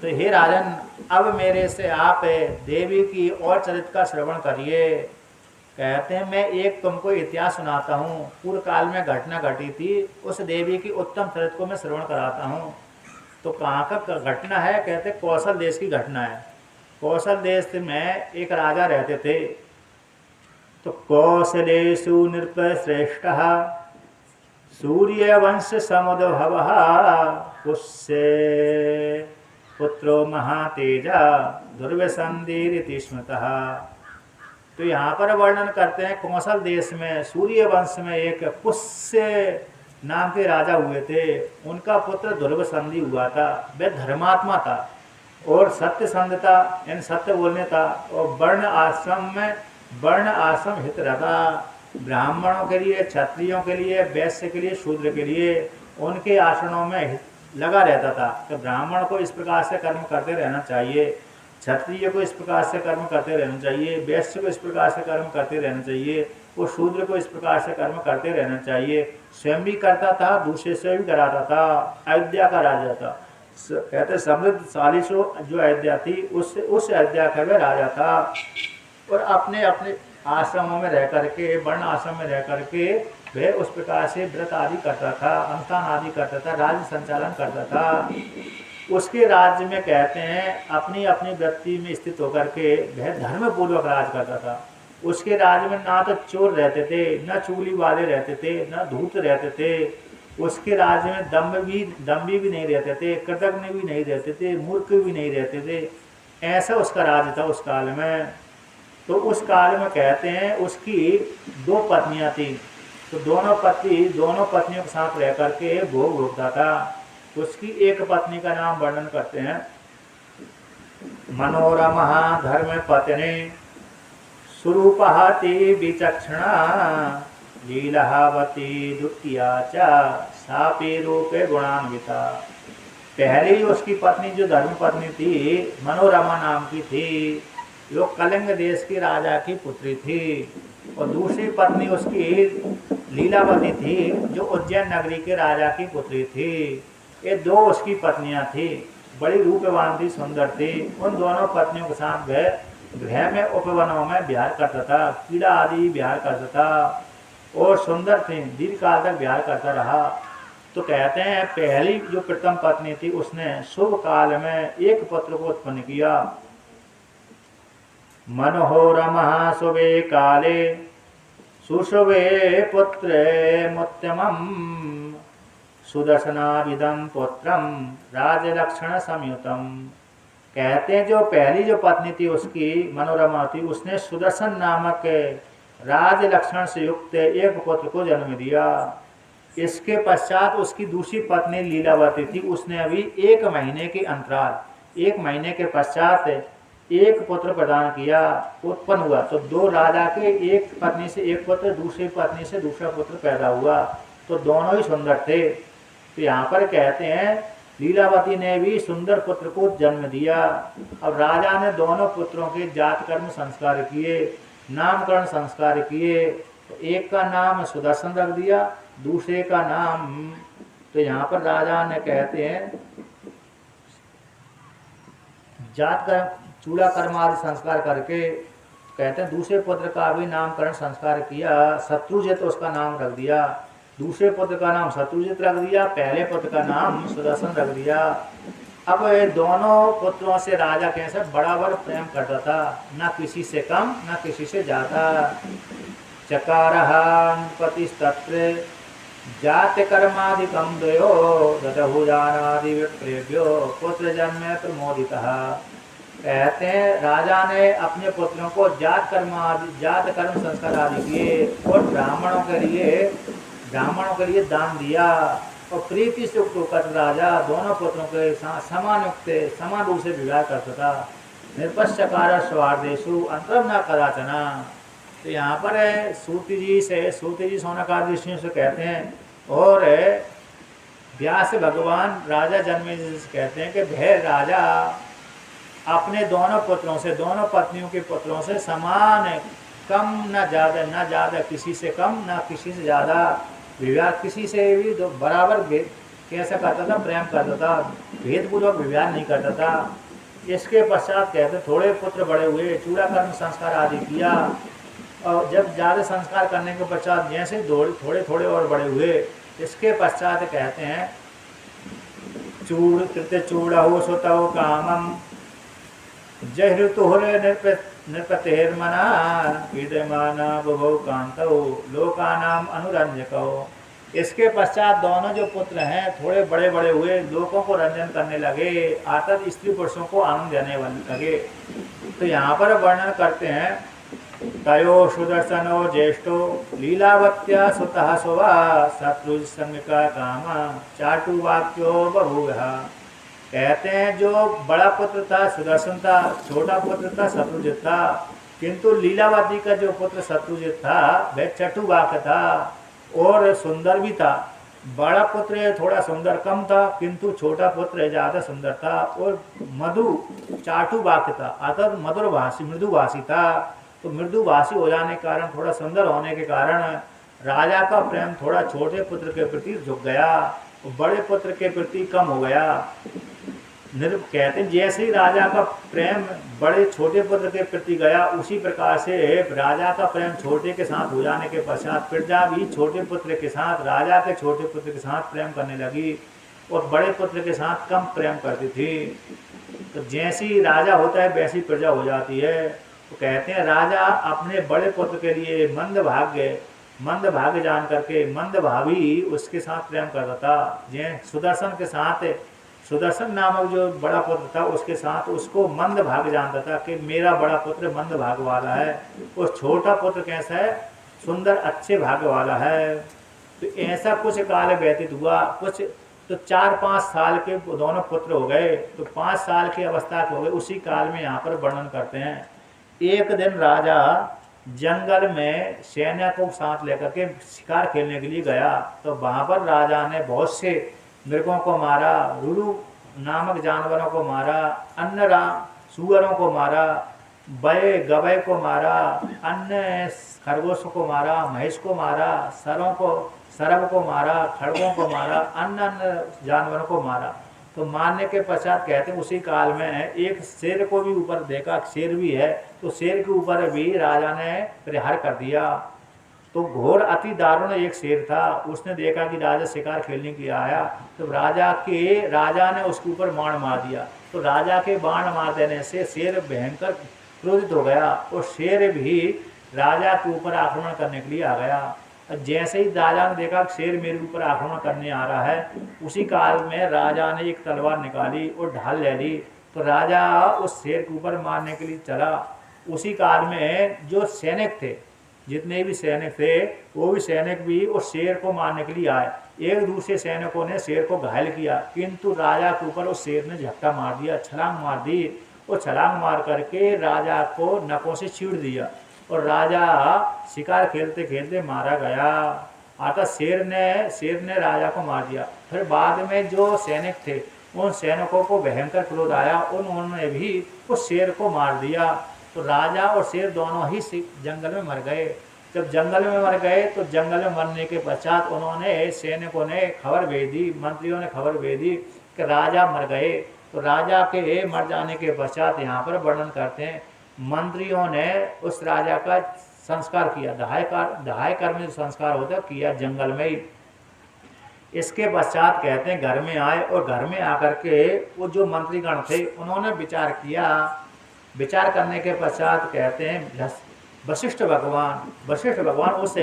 तो हे राजन, अब मेरे से आप देवी की और चरित्र का श्रवण करिए। कहते हैं मैं एक तुमको इतिहास सुनाता हूँ, पूर्व काल में घटना घटी थी, उस देवी की उत्तम चरित्र को मैं श्रवण कराता हूँ। तो कहाँ का घटना है? कहते कौशल देश की घटना है। कौशल देश में एक राजा रहते थे। तो कौशलेषु नृप श्रेष्ठ सूर्यवंश समुद्भव पुष्य पुत्रो महातेजा दुर्व्यसंधि स्मृतः। तो यहाँ पर वर्णन करते हैं कौशल देश में सूर्य वंश में एक पुष्य नाम के राजा हुए थे। उनका पुत्र दुर्व्यसंधि हुआ था। वह धर्मात्मा था और सत्य संध था, यानी सत्य बोलने था। और वर्ण आश्रम हित रहता। ब्राह्मणों के लिए, क्षत्रियों के लिए, वैश्य के लिए, शूद्र के लिए उनके आश्रमों में लगा रहता था। तो ब्राह्मण को इस प्रकार से कर्म करते रहना चाहिए, क्षत्रिय को इस प्रकार से कर्म करते रहना चाहिए, वैश्य को इस प्रकार से कर्म करते रहना चाहिए, वो शूद्र को इस प्रकार से कर्म करते रहना चाहिए। स्वयं भी करता था, दूसरे से भी कराता था। अयोध्या का राजा था। कहते समृद्धशाली जो अयोध्या थी, उस अयोध्या का वह राजा था। और अपने अपने आश्रमों में रह करके, वर्ण आश्रम में रह करके वह उस प्रकार से व्रत आदि करता था, अनुष्ठान आदि करता था, राज्य संचालन करता था। उसके राज्य में कहते हैं अपनी अपनी वृत्ति में स्थित होकर के वह धर्म पूर्वक राज करता था। उसके राज्य में ना तो चोर रहते थे, न चुगली वाले रहते थे, न धूर्त रहते थे। उसके राज्य में दम्भी भी नहीं रहते थे, कृतज्ञ भी नहीं रहते थे, मूर्ख भी नहीं रहते थे। ऐसा उसका राज्य था उस काल में। तो उस काल में कहते हैं उसकी 2 पत्नियां थी। तो दोनों पत्नियों के साथ रह करके भोग भोगता था। उसकी एक पत्नी का नाम वर्णन करते हैं, मनोरमा धर्म पत्नी स्वरूपहाति विचक्षणा लीलावती द्वितीया च सापी रूपे गुणान्विता। पहली उसकी पत्नी जो धर्म पत्नी थी, मनोरमा नाम की थी, जो कलिंग देश की राजा की पुत्री थी। और दूसरी पत्नी उसकी लीलावती थी, जो उज्जैन नगरी के राजा की पुत्री थी। ये 2 उसकी पत्नियां थी, बड़ी रूपवान थी, सुंदर थी। उन दोनों पत्नियों के साथ वह गृह में उपवनों में विहार करता था, कीड़ा आदि विहार करता था और सुंदर थी, दीर्घ काल तक विहार करता रहा। तो कहते हैं पहली जो प्रथम पत्नी थी उसने शुभ काल में एक पुत्र को उत्पन्न किया। मनोहरमा शुभे काले सुशुभे पुत्रे मुत्तमं सुदर्शनाभिधम पुत्रम राजलक्षण संयुतम। कहते हैं जो पहली जो पत्नी थी उसकी मनोरमा थी, उसने सुदर्शन नामक राज लक्षण से युक्त एक पुत्र को जन्म दिया। इसके पश्चात उसकी दूसरी पत्नी लीलावती थी, उसने अभी 1 महीने के अंतराल, 1 महीने के पश्चात एक पुत्र प्रदान किया, उत्पन्न हुआ। तो 2 राजा के एक पत्नी से एक पुत्र, दूसरी पत्नी से दूसरा पुत्र पैदा हुआ। तो दोनों ही सुंदर थे। तो यहाँ पर कहते हैं लीलावती ने भी सुंदर पुत्र को जन्म दिया। अब राजा ने दोनों पुत्रों के जात कर्म संस्कार किए, नामकरण संस्कार किए। तो एक का नाम सुदर्शन रख दिया, दूसरे का नाम, तो यहाँ पर राजा ने कहते हैं जात कर्म, चूड़ा कर्म आदि संस्कार करके कहते हैं दूसरे पुत्र का भी नामकरण संस्कार किया। शत्रुजित उसका नाम रख दिया, दूसरे पुत्र का नाम शत्रुजित रख दिया, पहले पुत्र का नाम सुदर्शन रख दिया। अब दोनों पुत्रों से राजा कैसे बराबर प्रेम करता था, ना किसी से कम ना किसी से ज्यादा। चकारहान पतिस्तत्र जाति कर्मादिकम द्वयो ददहुजानादि विप्रेभ्यो पुत्र जन्मे प्रमोदितः। कहते हैं राजा ने अपने पुत्रों को जात कर्म संस्कार आदि किए और ब्राह्मणों के लिए दान दिया। और प्रीति से युक्त होकर राजा दोनों पुत्रों के साथ समान रूप से विवाह करता था। निरपश्चकार स्वार्देशु अंतरम न कदाचना। तो यहाँ पर सूति जी सोनाकार ऋषियों से कहते हैं और व्यास भगवान राजा जन्मेजय से कहते हैं कि वह राजा अपने दोनों पुत्रों से, दोनों पत्नियों के पुत्रों से समान, कम न ज़्यादा, किसी से कम ना किसी से ज़्यादा विवाह, किसी से भी बराबर कैसा करता था, प्रेम करता था, भेदपूर्वक विवाह नहीं करता था। इसके पश्चात कहते थोड़े पुत्र बड़े हुए, चूड़ाकर्म संस्कार आदि किया, और जब ज़्यादा संस्कार करने के पश्चात जैसे थोड़े थोड़े और बड़े हुए, इसके पश्चात कहते हैं चूड़ कृत्य चूड़हु सुतहु कामम जय ऋतुहुरे नृपतेर्मना क्रीडमाना बुभौ कांतौ लोकानाम अनुरंजकौ। इसके पश्चात दोनों जो पुत्र हैं थोड़े बड़े बड़े हुए, लोगों को रंजन करने लगे, अर्थात स्त्री पुरुषों को आनंद देने लगे। तो यहाँ पर वर्णन करते हैं तयो सुदर्शनो ज्येष्ठो लीलावत्या सुतः सुवा शत्रुसंज्ञका काम चाटुवाक्यो बभूवः। कहते हैं जो बड़ा पुत्र था सुदर्शन था, छोटा पुत्र था शत्रुजित था, किंतु लीलावती का जो पुत्र शत्रुजित था वह चटुवाक था और सुंदर भी था। बड़ा पुत्र थोड़ा सुंदर कम था, किंतु छोटा पुत्र ज़्यादा सुंदर था और मधु चाटुवाक था, अर्थात मधुरभाषी मृदुभाषी था। तो मृदुभाषी हो जाने के कारण, थोड़ा सुंदर होने के कारण राजा का प्रेम थोड़ा छोटे पुत्र के प्रति झुक गया, बड़े पुत्र के प्रति कम हो गया। कहते हैं जैसे ही राजा का प्रेम बड़े छोटे पुत्र के प्रति गया, उसी प्रकार से राजा का प्रेम छोटे के साथ हो जाने के पश्चात प्रजा भी छोटे पुत्र के साथ, राजा के छोटे पुत्र के साथ प्रेम करने लगी और बड़े पुत्र के साथ कम प्रेम करती थी। तो जैसे ही राजा होता है वैसी प्रजा हो जाती है। तो कहते हैं राजा अपने बड़े पुत्र के लिए मंदभाग्य जान करके मंदभावी उसके साथ प्रेम करता था। जैसे सुदर्शन के साथ, सुदर्शन नामक जो बड़ा पुत्र था उसके साथ उसको मंदभाग्य जानता था कि मेरा बड़ा पुत्र मंदभाग्य वाला है, और छोटा पुत्र कैसा है, सुंदर अच्छे भाग्य वाला है। तो ऐसा कुछ काल व्यतीत हुआ, कुछ तो 4-5 साल के दोनों पुत्र हो गए, तो 5 साल की अवस्था के हो गए। उसी काल में यहाँ पर वर्णन करते हैं एक दिन राजा जंगल में सैन्य को साथ लेकर के शिकार खेलने के लिए गया। तो वहाँ पर राजा ने बहुत से मृगों को मारा, रुरु नामक जानवरों को मारा, अन्य सुअरों को मारा, बड़े गवय को मारा, अन्य खरगोशों को मारा, महिष को मारा, सरब को मारा, खड़गों को मारा, अन्य जानवरों को मारा। तो मारने के पश्चात कहते हैं उसी काल में एक शेर को भी ऊपर देखा, शेर भी है, तो शेर के ऊपर भी राजा ने प्रहार कर दिया। तो घोर अति दारुण एक शेर था, उसने देखा कि राजा शिकार खेलने के लिए आया, तो राजा ने उसके ऊपर बाण मार दिया। तो राजा के बाण मार देने से शेर भयंकर क्रोधित हो गया और शेर भी राजा के ऊपर आक्रमण करने के लिए आ गया। जैसे ही राजा ने देखा शेर मेरे ऊपर आक्रमण करने आ रहा है, उसी काल में राजा ने एक तलवार निकाली और ढाल ले ली। तो राजा उस शेर के ऊपर मारने के लिए चला। उसी काल में जो सैनिक थे, जितने भी सैनिक थे, वो भी सैनिक भी उस शेर को मारने के लिए आए। एक दूसरे सैनिकों ने शेर को घायल किया, किंतु राजा के ऊपर उस शेर ने झपटा मार दिया, छलांग मार दी, और छलांग मार करके राजा को नखों से छीड़ दिया और राजा शिकार खेलते खेलते मारा गया। अतः शेर ने राजा को मार दिया। फिर बाद में जो सैनिक थे, उन सैनिकों को भयंकर क्रोध आया, उन्होंने भी उस शेर को मार दिया। तो राजा और शेर दोनों ही जंगल में मर गए। जब जंगल में मर गए तो जंगल में मरने के पश्चात सैनिकों ने खबर भेज दी, मंत्रियों ने खबर भेज दी कि राजा मर गए। तो राजा के मर जाने के पश्चात यहाँ पर वर्णन करते हैं मंत्रियों ने उस राजा का संस्कार किया, दहाय कर्म जो संस्कार होता है किया जंगल में ही। इसके पश्चात कहते हैं घर में आए और घर में आकर के वो जो मंत्रीगण थे उन्होंने विचार किया। विचार करने के पश्चात कहते हैं वशिष्ठ भगवान उस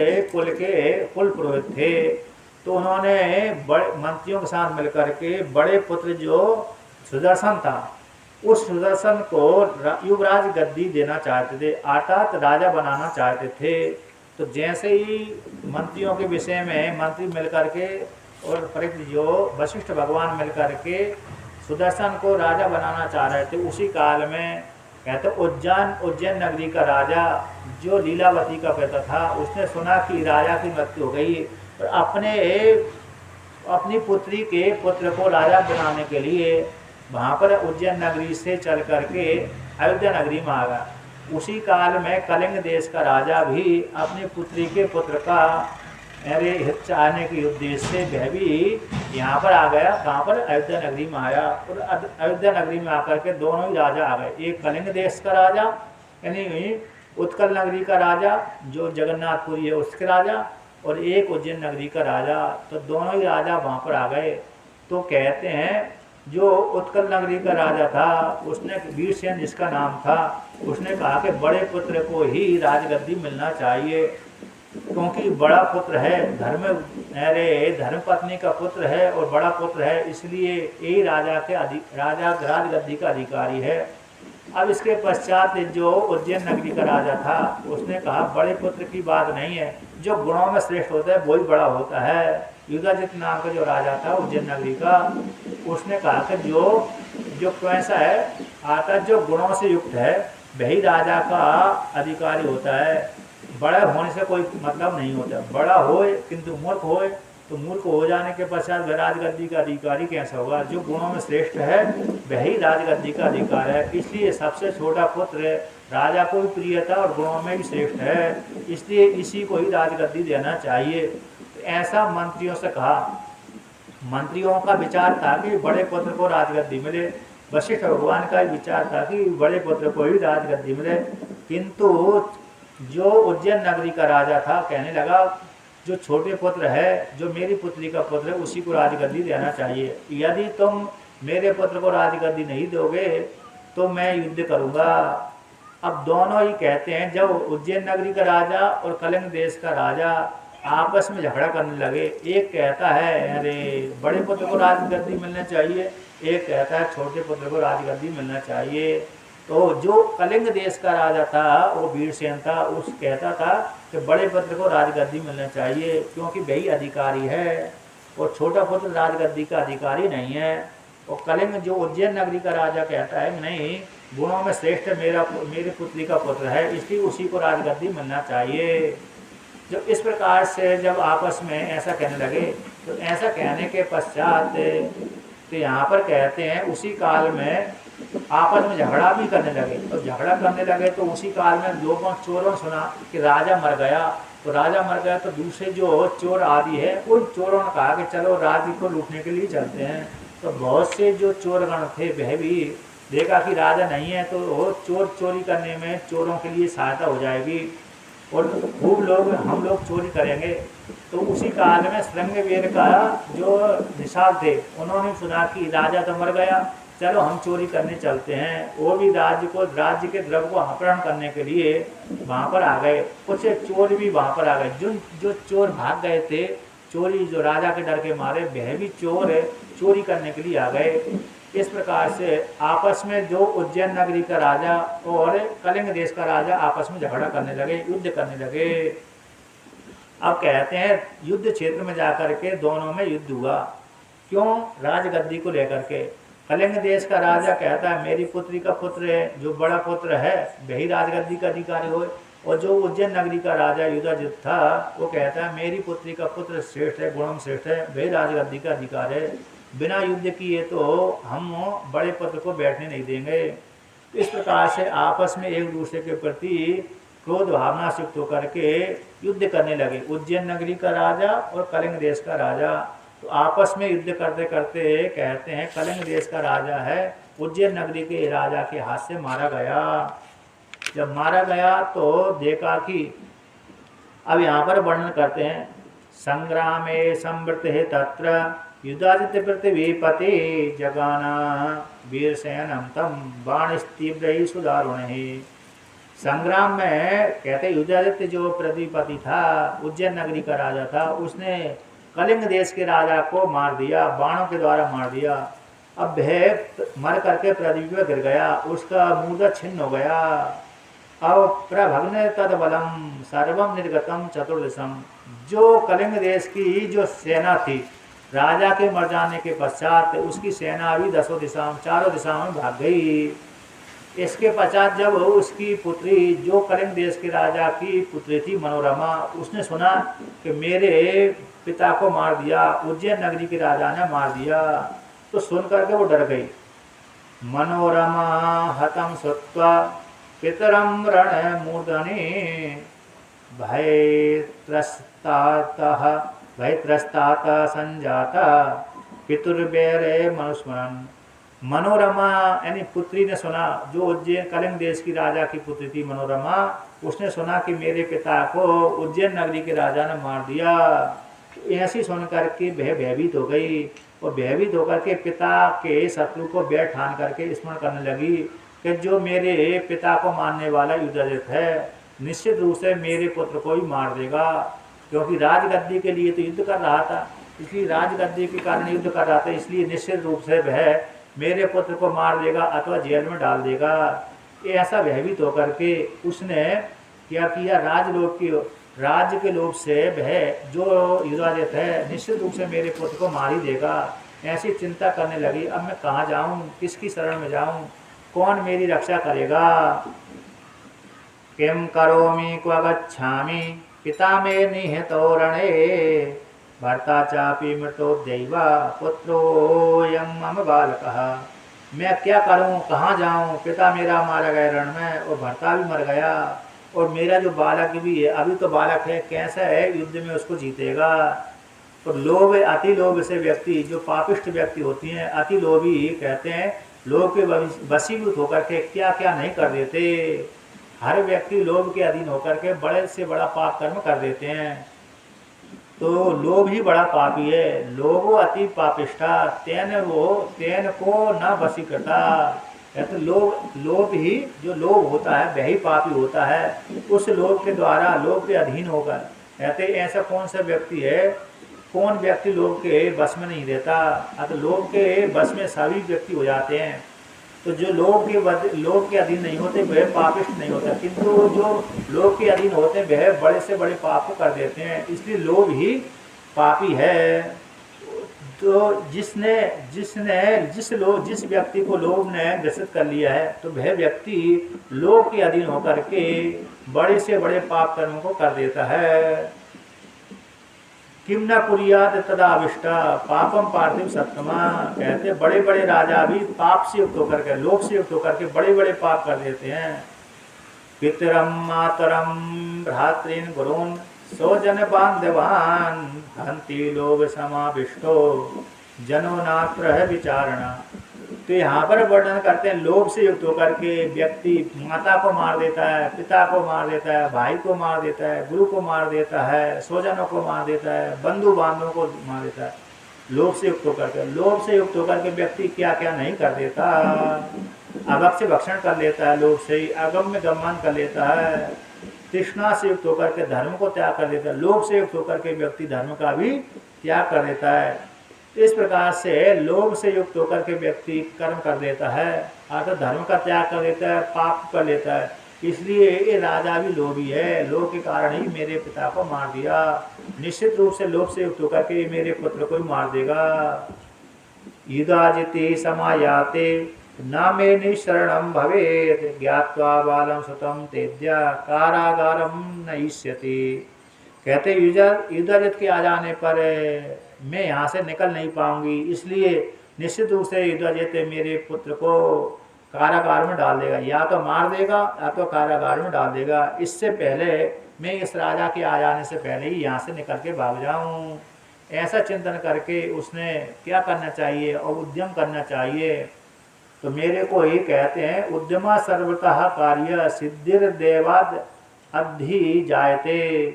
कुल पुरोहित थे। तो उन्होंने बड़े मंत्रियों के साथ मिलकर के बड़े पुत्र जो सुदर्शन था, उस सुदर्शन को युवराज गद्दी देना चाहते थे, अर्थात राजा बनाना चाहते थे। तो जैसे ही मंत्रियों के विषय में मंत्री मिलकर के और परिक्त जो वशिष्ठ भगवान मिलकर के सुदर्शन को राजा बनाना चाह रहे थे, उसी काल में कहते उज्जैन नगरी का राजा जो लीलावती का पिता था, उसने सुना कि राजा की मृत्यु हो गई और अपनी पुत्री के पुत्र को राजा बनाने के लिए वहाँ पर उज्जैन नगरी से चल करके अयोध्या नगरी में आ गया। उसी काल में कलिंग देश का राजा भी अपनी पुत्री के पुत्र का अरे हित चाहने के उद्देश्य से वह भी यहाँ पर आ गया। कहाँ पर? अयोध्या नगरी में आया। और अयोध्या नगरी में आकर के दोनों ही राजा आ गए, एक कलिंग देश का राजा यानी उत्कल नगरी का राजा जो जगन्नाथपुरी है उसके राजा, और एक उज्जैन नगरी का राजा। तो दोनों ही राजा वहाँ पर आ गए। तो कहते हैं जो उत्कल नगरी का राजा था उसने, वीरसेन जिसका नाम था, उसने कहा कि बड़े पुत्र को ही राजगद्दी मिलना चाहिए, क्योंकि बड़ा पुत्र है, अरे धर्म पत्नी का पुत्र है और बड़ा पुत्र है, इसलिए यही राजा राजगद्दी का अधिकारी है। अब इसके पश्चात जो उज्जैन नगरी का राजा था उसने कहा बड़े पुत्र की बात नहीं है, जो गुणों में श्रेष्ठ होता है वही बड़ा होता है। युधाजित नाम का जो राजा था उज्जैन नगरी का, उसने कहा कि जो जो कैसा है आता जो गुणों से युक्त है वही राजा का अधिकारी होता है। बड़ा होने से कोई मतलब नहीं होता, बड़ा होए किंतु मूर्ख होए तो मूर्ख हो जाने के पश्चात वह राजगद्दी का अधिकारी कैसा होगा? जो गुणों में श्रेष्ठ है वही राजगद्दी का अधिकार है। इसलिए सबसे छोटा पुत्र राजा को भी प्रिय था और गुणों में भी श्रेष्ठ है, इसलिए इसी को ही राजगद्दी देना चाहिए। तो ऐसा मंत्रियों से कहा। मंत्रियों का विचार था कि बड़े पुत्र को राजगद्दी मिले, वशिष्ठ भगवान का विचार था कि बड़े पुत्र को ही राजगद्दी मिले, किंतु जो उज्जैन नगरी का राजा था कहने लगा जो छोटे पुत्र है, जो मेरी पुत्री का पुत्र है, उसी को राजगद्दी देना चाहिए। यदि तुम मेरे पुत्र को राजगद्दी नहीं दोगे तो मैं युद्ध करूंगा। अब दोनों ही कहते हैं, जब उज्जैन नगरी का राजा और कलिंग देश का राजा आपस में झगड़ा करने लगे, एक कहता है अरे बड़े पुत्र को राजगद्दी मिलना चाहिए, एक कहता है छोटे पुत्र को राजगद्दी मिलना चाहिए। तो जो कलिंग देश का राजा था वो वीरसेन था, उस कहता था कि बड़े पुत्र को राजगद्दी मिलना चाहिए क्योंकि वही अधिकारी है, और छोटा पुत्र राजगद्दी का अधिकारी नहीं है। और कलिंग जो उज्जैन नगरी का राजा कहता है नहीं, गुणों में श्रेष्ठ मेरी पुत्री का पुत्र है, इसलिए उसी को राजगद्दी मिलना चाहिए। जब इस प्रकार से जब आपस में ऐसा कहने लगे, तो ऐसा कहने के पश्चात तो यहाँ पर कहते हैं उसी काल में आपस में झगड़ा भी करने लगे। तो झगड़ा करने लगे तो उसी काल में लोगों चोरों सुना कि राजा मर गया। तो राजा मर गया तो दूसरे जो चोर आदि है उन चोरों ने कहा कि चलो राज्य को लूटने के लिए चलते हैं। तो बहुत से जो चोरगण थे वह भी देखा कि राजा नहीं है तो चोर चोरी करने में चोरों के लिए सहायता हो जाएगी और खूब हम लोग चोरी करेंगे। तो उसी काल में श्रृंगवीर का जो निषाद थे उन्होंने सुना कि राजा तो मर गया, चलो हम चोरी करने चलते हैं। वो भी राज्य के द्रव्य को अपहरण करने के लिए वहाँ पर आ गए। कुछ चोर भी वहाँ पर आ गए। जो चोर भाग गए थे चोरी, जो राजा के डर के मारे वह भी चोरी करने के लिए आ गए। इस प्रकार से आपस में जो उज्जैन नगरी का राजा और कलिंग देश का राजा आपस में झगड़ा करने लगे, युद्ध करने लगे। अब कहते हैं युद्ध क्षेत्र में जाकर के दोनों में युद्ध हुआ। क्यों? राजगद्दी को लेकर के। कलिंग देश का राजा कहता है मेरी पुत्री का पुत्र है, जो बड़ा पुत्र है वही राजगद्दी का अधिकारी हो। और जो उज्जैन नगरी का राजा युधाजित था वो कहता है मेरी पुत्री का पुत्र श्रेष्ठ है, गुणों श्रेष्ठ है, वही राजगद्दी का अधिकार है। बिना युद्ध किए तो हम बड़े पुत्र को बैठने नहीं देंगे। इस प्रकार से आपस में एक दूसरे के प्रति क्रोध भावना से युक्त होकर के युद्ध करने लगे, उज्जैन नगरी का राजा और कलिंग देश का राजा। तो आपस में युद्ध करते करते कहते हैं कलिंग देश का राजा है उज्जैन नगरी के राजा के हाथ से मारा गया। जब मारा गया तो देखा कि अब यहाँ पर वर्णन करते हैं संग्रामे संवृत है तत्र युधाजित पृथ्वीपते जगाना वीरसेनम तम बाणस्तीव्र सुदारुण। संग्राम में कहते युधाजित जो पृथ्वीपति था उज्जैन नगरी का राजा था, उसने कलिंग देश के राजा को मार दिया, बाणों के द्वारा मार दिया। अब वह मर करके पृथ्वी पर गिर गया, उसका मूर्धा छिन्न हो गया। अब प्रभग्न तद बलम सर्वम निर्गतम चतुर्दशम। जो कलिंग देश की जो सेना थी राजा के मर जाने के पश्चात उसकी सेना भी चारों दिशाओं में भाग गई। इसके पश्चात जब उसकी पुत्री जो कलिंग देश के राजा की पुत्री थी मनोरमा, उसने सुना कि मेरे पिता को मार दिया, उज्जैन नगरी के राजा ने मार दिया, तो सुन करके वो डर गई। मनोरमा हतम श्रुत्वा पितरम रण मूर्धनि भयत्रस्तातः भयत्रस्तातः संजाता पितुर्वैरे मनुस्मरन्। मनोरमा यानी पुत्री ने सुना, जो उज्जैन कलिंग देश की राजा की पुत्री थी मनोरमा, उसने सुना कि मेरे पिता को उज्जैन नगरी के राजा ने मार दिया। ऐसी सुनकर के वह भयभीत हो गई और भयभीत होकर के पिता के शत्रु को बैठ ठान करके स्मरण करने लगी कि जो मेरे पिता को मारने वाला युधाजित है निश्चित रूप से मेरे पुत्र को ही मार देगा, क्योंकि राजगद्दी के लिए तो युद्ध कर रहा था, इसलिए राजगद्दी के कारण युद्ध कर रहा था, इसलिए निश्चित रूप से वह मेरे पुत्र को मार देगा अथवा जेल में डाल देगा। ऐसा भयभीत होकर के उसने क्या किया, राज्य के लोभ से वह जो युधाजित है निश्चित रूप से मेरे पुत्र को मार ही देगा, ऐसी चिंता करने लगी। अब मैं कहाँ जाऊँ, किसकी शरण में जाऊँ, कौन मेरी रक्षा करेगा। किम करोमि क्व गच्छामि पिता मे निहतो रणे भर्ता चापि मृतो दैवा पुत्रोऽयं मम बालकः। मैं क्या करूं, कहाँ जाऊं, पिता मेरा मारा गया रण में और भर्ता भी मर गया और मेरा जो बालक भी है, अभी तो बालक है, कैसा है युद्ध में उसको जीतेगा। तो लोभ, अति लोभ से व्यक्ति, जो पापिष्ट व्यक्ति होती हैं अति लोभी कहते हैं, लोभ के वशीभूत होकर के क्या क्या नहीं कर देते। हर व्यक्ति लोभ के अधीन होकर के बड़े से बड़ा पाप कर्म कर देते हैं। तो लोभ ही बड़ा पापी है। लोभो अति पापिष्ठा तेन को न वशीकृता। तो लोभ ही, जो लोभ होता है वही पापी होता है। उस लोभ के द्वारा, लोभ के अधीन होकर कहते ऐसा कौन सा व्यक्ति है, कौन व्यक्ति लोभ के बस में नहीं रहता। तो लोभ के बस में सभी व्यक्ति हो जाते हैं। तो जो लोभ के अधीन नहीं होते वह पापिष्ट नहीं होता, किंतु जो लोभ के अधीन होते हैं वह बड़े से बड़े पाप को कर देते हैं, इसलिए लोभ ही पापी है। तो जिस व्यक्ति को लोभ ने ग्रसित कर लिया है तो वह व्यक्ति लोभ के अधीन होकर के बड़े से बड़े पाप कर्मों को कर देता है। किम न कुरियात तदाविष्टा पापम पार्थिव सत्तमा। कहते बड़े बड़े राजा भी पाप से युक्त होकर के, लोभ से युक्त होकर के बड़े बड़े पाप कर देते हैं। पितरम मातरम भ्रातृन गुरुन स्वजन बांधवान हंति लोभ समाविष्टो जनो नात्र विचारणा। तो यहाँ पर वर्णन करते हैं लोभ से युक्त होकर के व्यक्ति माता को मार देता है, पिता को मार देता है, भाई को मार देता है, गुरु को मार देता है, स्वजनों को मार देता है, बंधु बांधवों को मार देता है। लोभ से युक्त होकर के, लोभ से युक्त होकर के व्यक्ति क्या क्या नहीं कर देता। अभक्ष्य भक्षण कर लेता है, लोभ से ही अगम्य गमन कर लेता है। तृष्णा से युक्त होकर के धर्म को त्याग कर देता है, लोभ से युक्त होकर के व्यक्ति धर्म का भी त्याग कर देता है। इस प्रकार से लोभ से युक्त होकर के व्यक्ति कर्म कर देता है, अर्थात धर्म का त्याग कर देता है, पाप कर लेता है। इसलिए ये राजा भी लोभी है, लोभ के कारण ही मेरे पिता को मार दिया, निश्चित रूप से लोभ से युक्त होकर के मेरे पुत्र को ही मार देगा। युधाजिते समायाते न मे निशरणं भवेत् ज्ञात्वा बालं सुतं तेज्य कारागारं नयिष्यति। कहते युधाजित के आ जाने पर मैं यहाँ से निकल नहीं पाऊंगी, इसलिए निश्चित रूप से युधाजित मेरे पुत्र को कारागार में डाल देगा, या तो मार देगा या तो कारागार में डाल देगा। इससे पहले मैं इस राजा के आ जाने से पहले ही यहाँ से निकल के भाग जाऊँ। ऐसा चिंतन करके उसने क्या करना चाहिए और उद्यम करना चाहिए। तो मेरे को ही कहते हैं उद्यमा सर्वतः कार्य सिद्धिर्देवाद अद्धि जायते,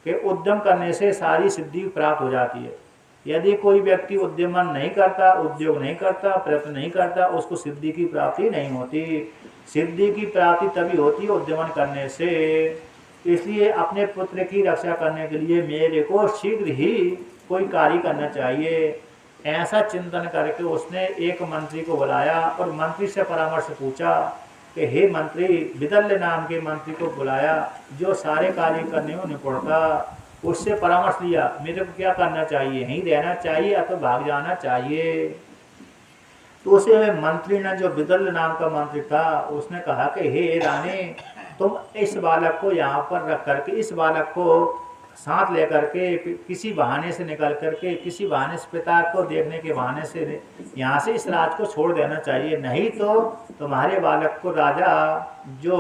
कि उद्यम करने से सारी सिद्धि प्राप्त हो जाती है। यदि कोई व्यक्ति उद्यमन नहीं करता, उद्योग नहीं करता, प्रयत्न नहीं करता, उसको सिद्धि की प्राप्ति नहीं होती। सिद्धि की प्राप्ति तभी होती है उद्यमन करने से। इसलिए अपने पुत्र की रक्षा करने के लिए मेरे को शीघ्र ही कोई कार्य करना चाहिए। ऐसा चिंतन करके उसने एक मंत्री को बुलाया और मंत्री से परामर्श पूछा कि हे मंत्री, विदल्य नाम के मंत्री को बुलाया जो सारे कार्य करने में निपुण था। उससे परामर्श लिया मेरे को क्या करना चाहिए, यहीं रहना चाहिए या तो भाग जाना चाहिए। तो उसे मंत्री ने, जो विदल्य नाम का मंत्री था, उसने कहा कि हे रानी, तुम इस बालक को यहाँ पर रख करके, इस बालक को साथ लेकर के किसी बहाने से निकल करके, किसी बहाने से पिता को देखने के बहाने से यहाँ से इस राज को छोड़ देना चाहिए, नहीं तो तुम्हारे बालक को राजा जो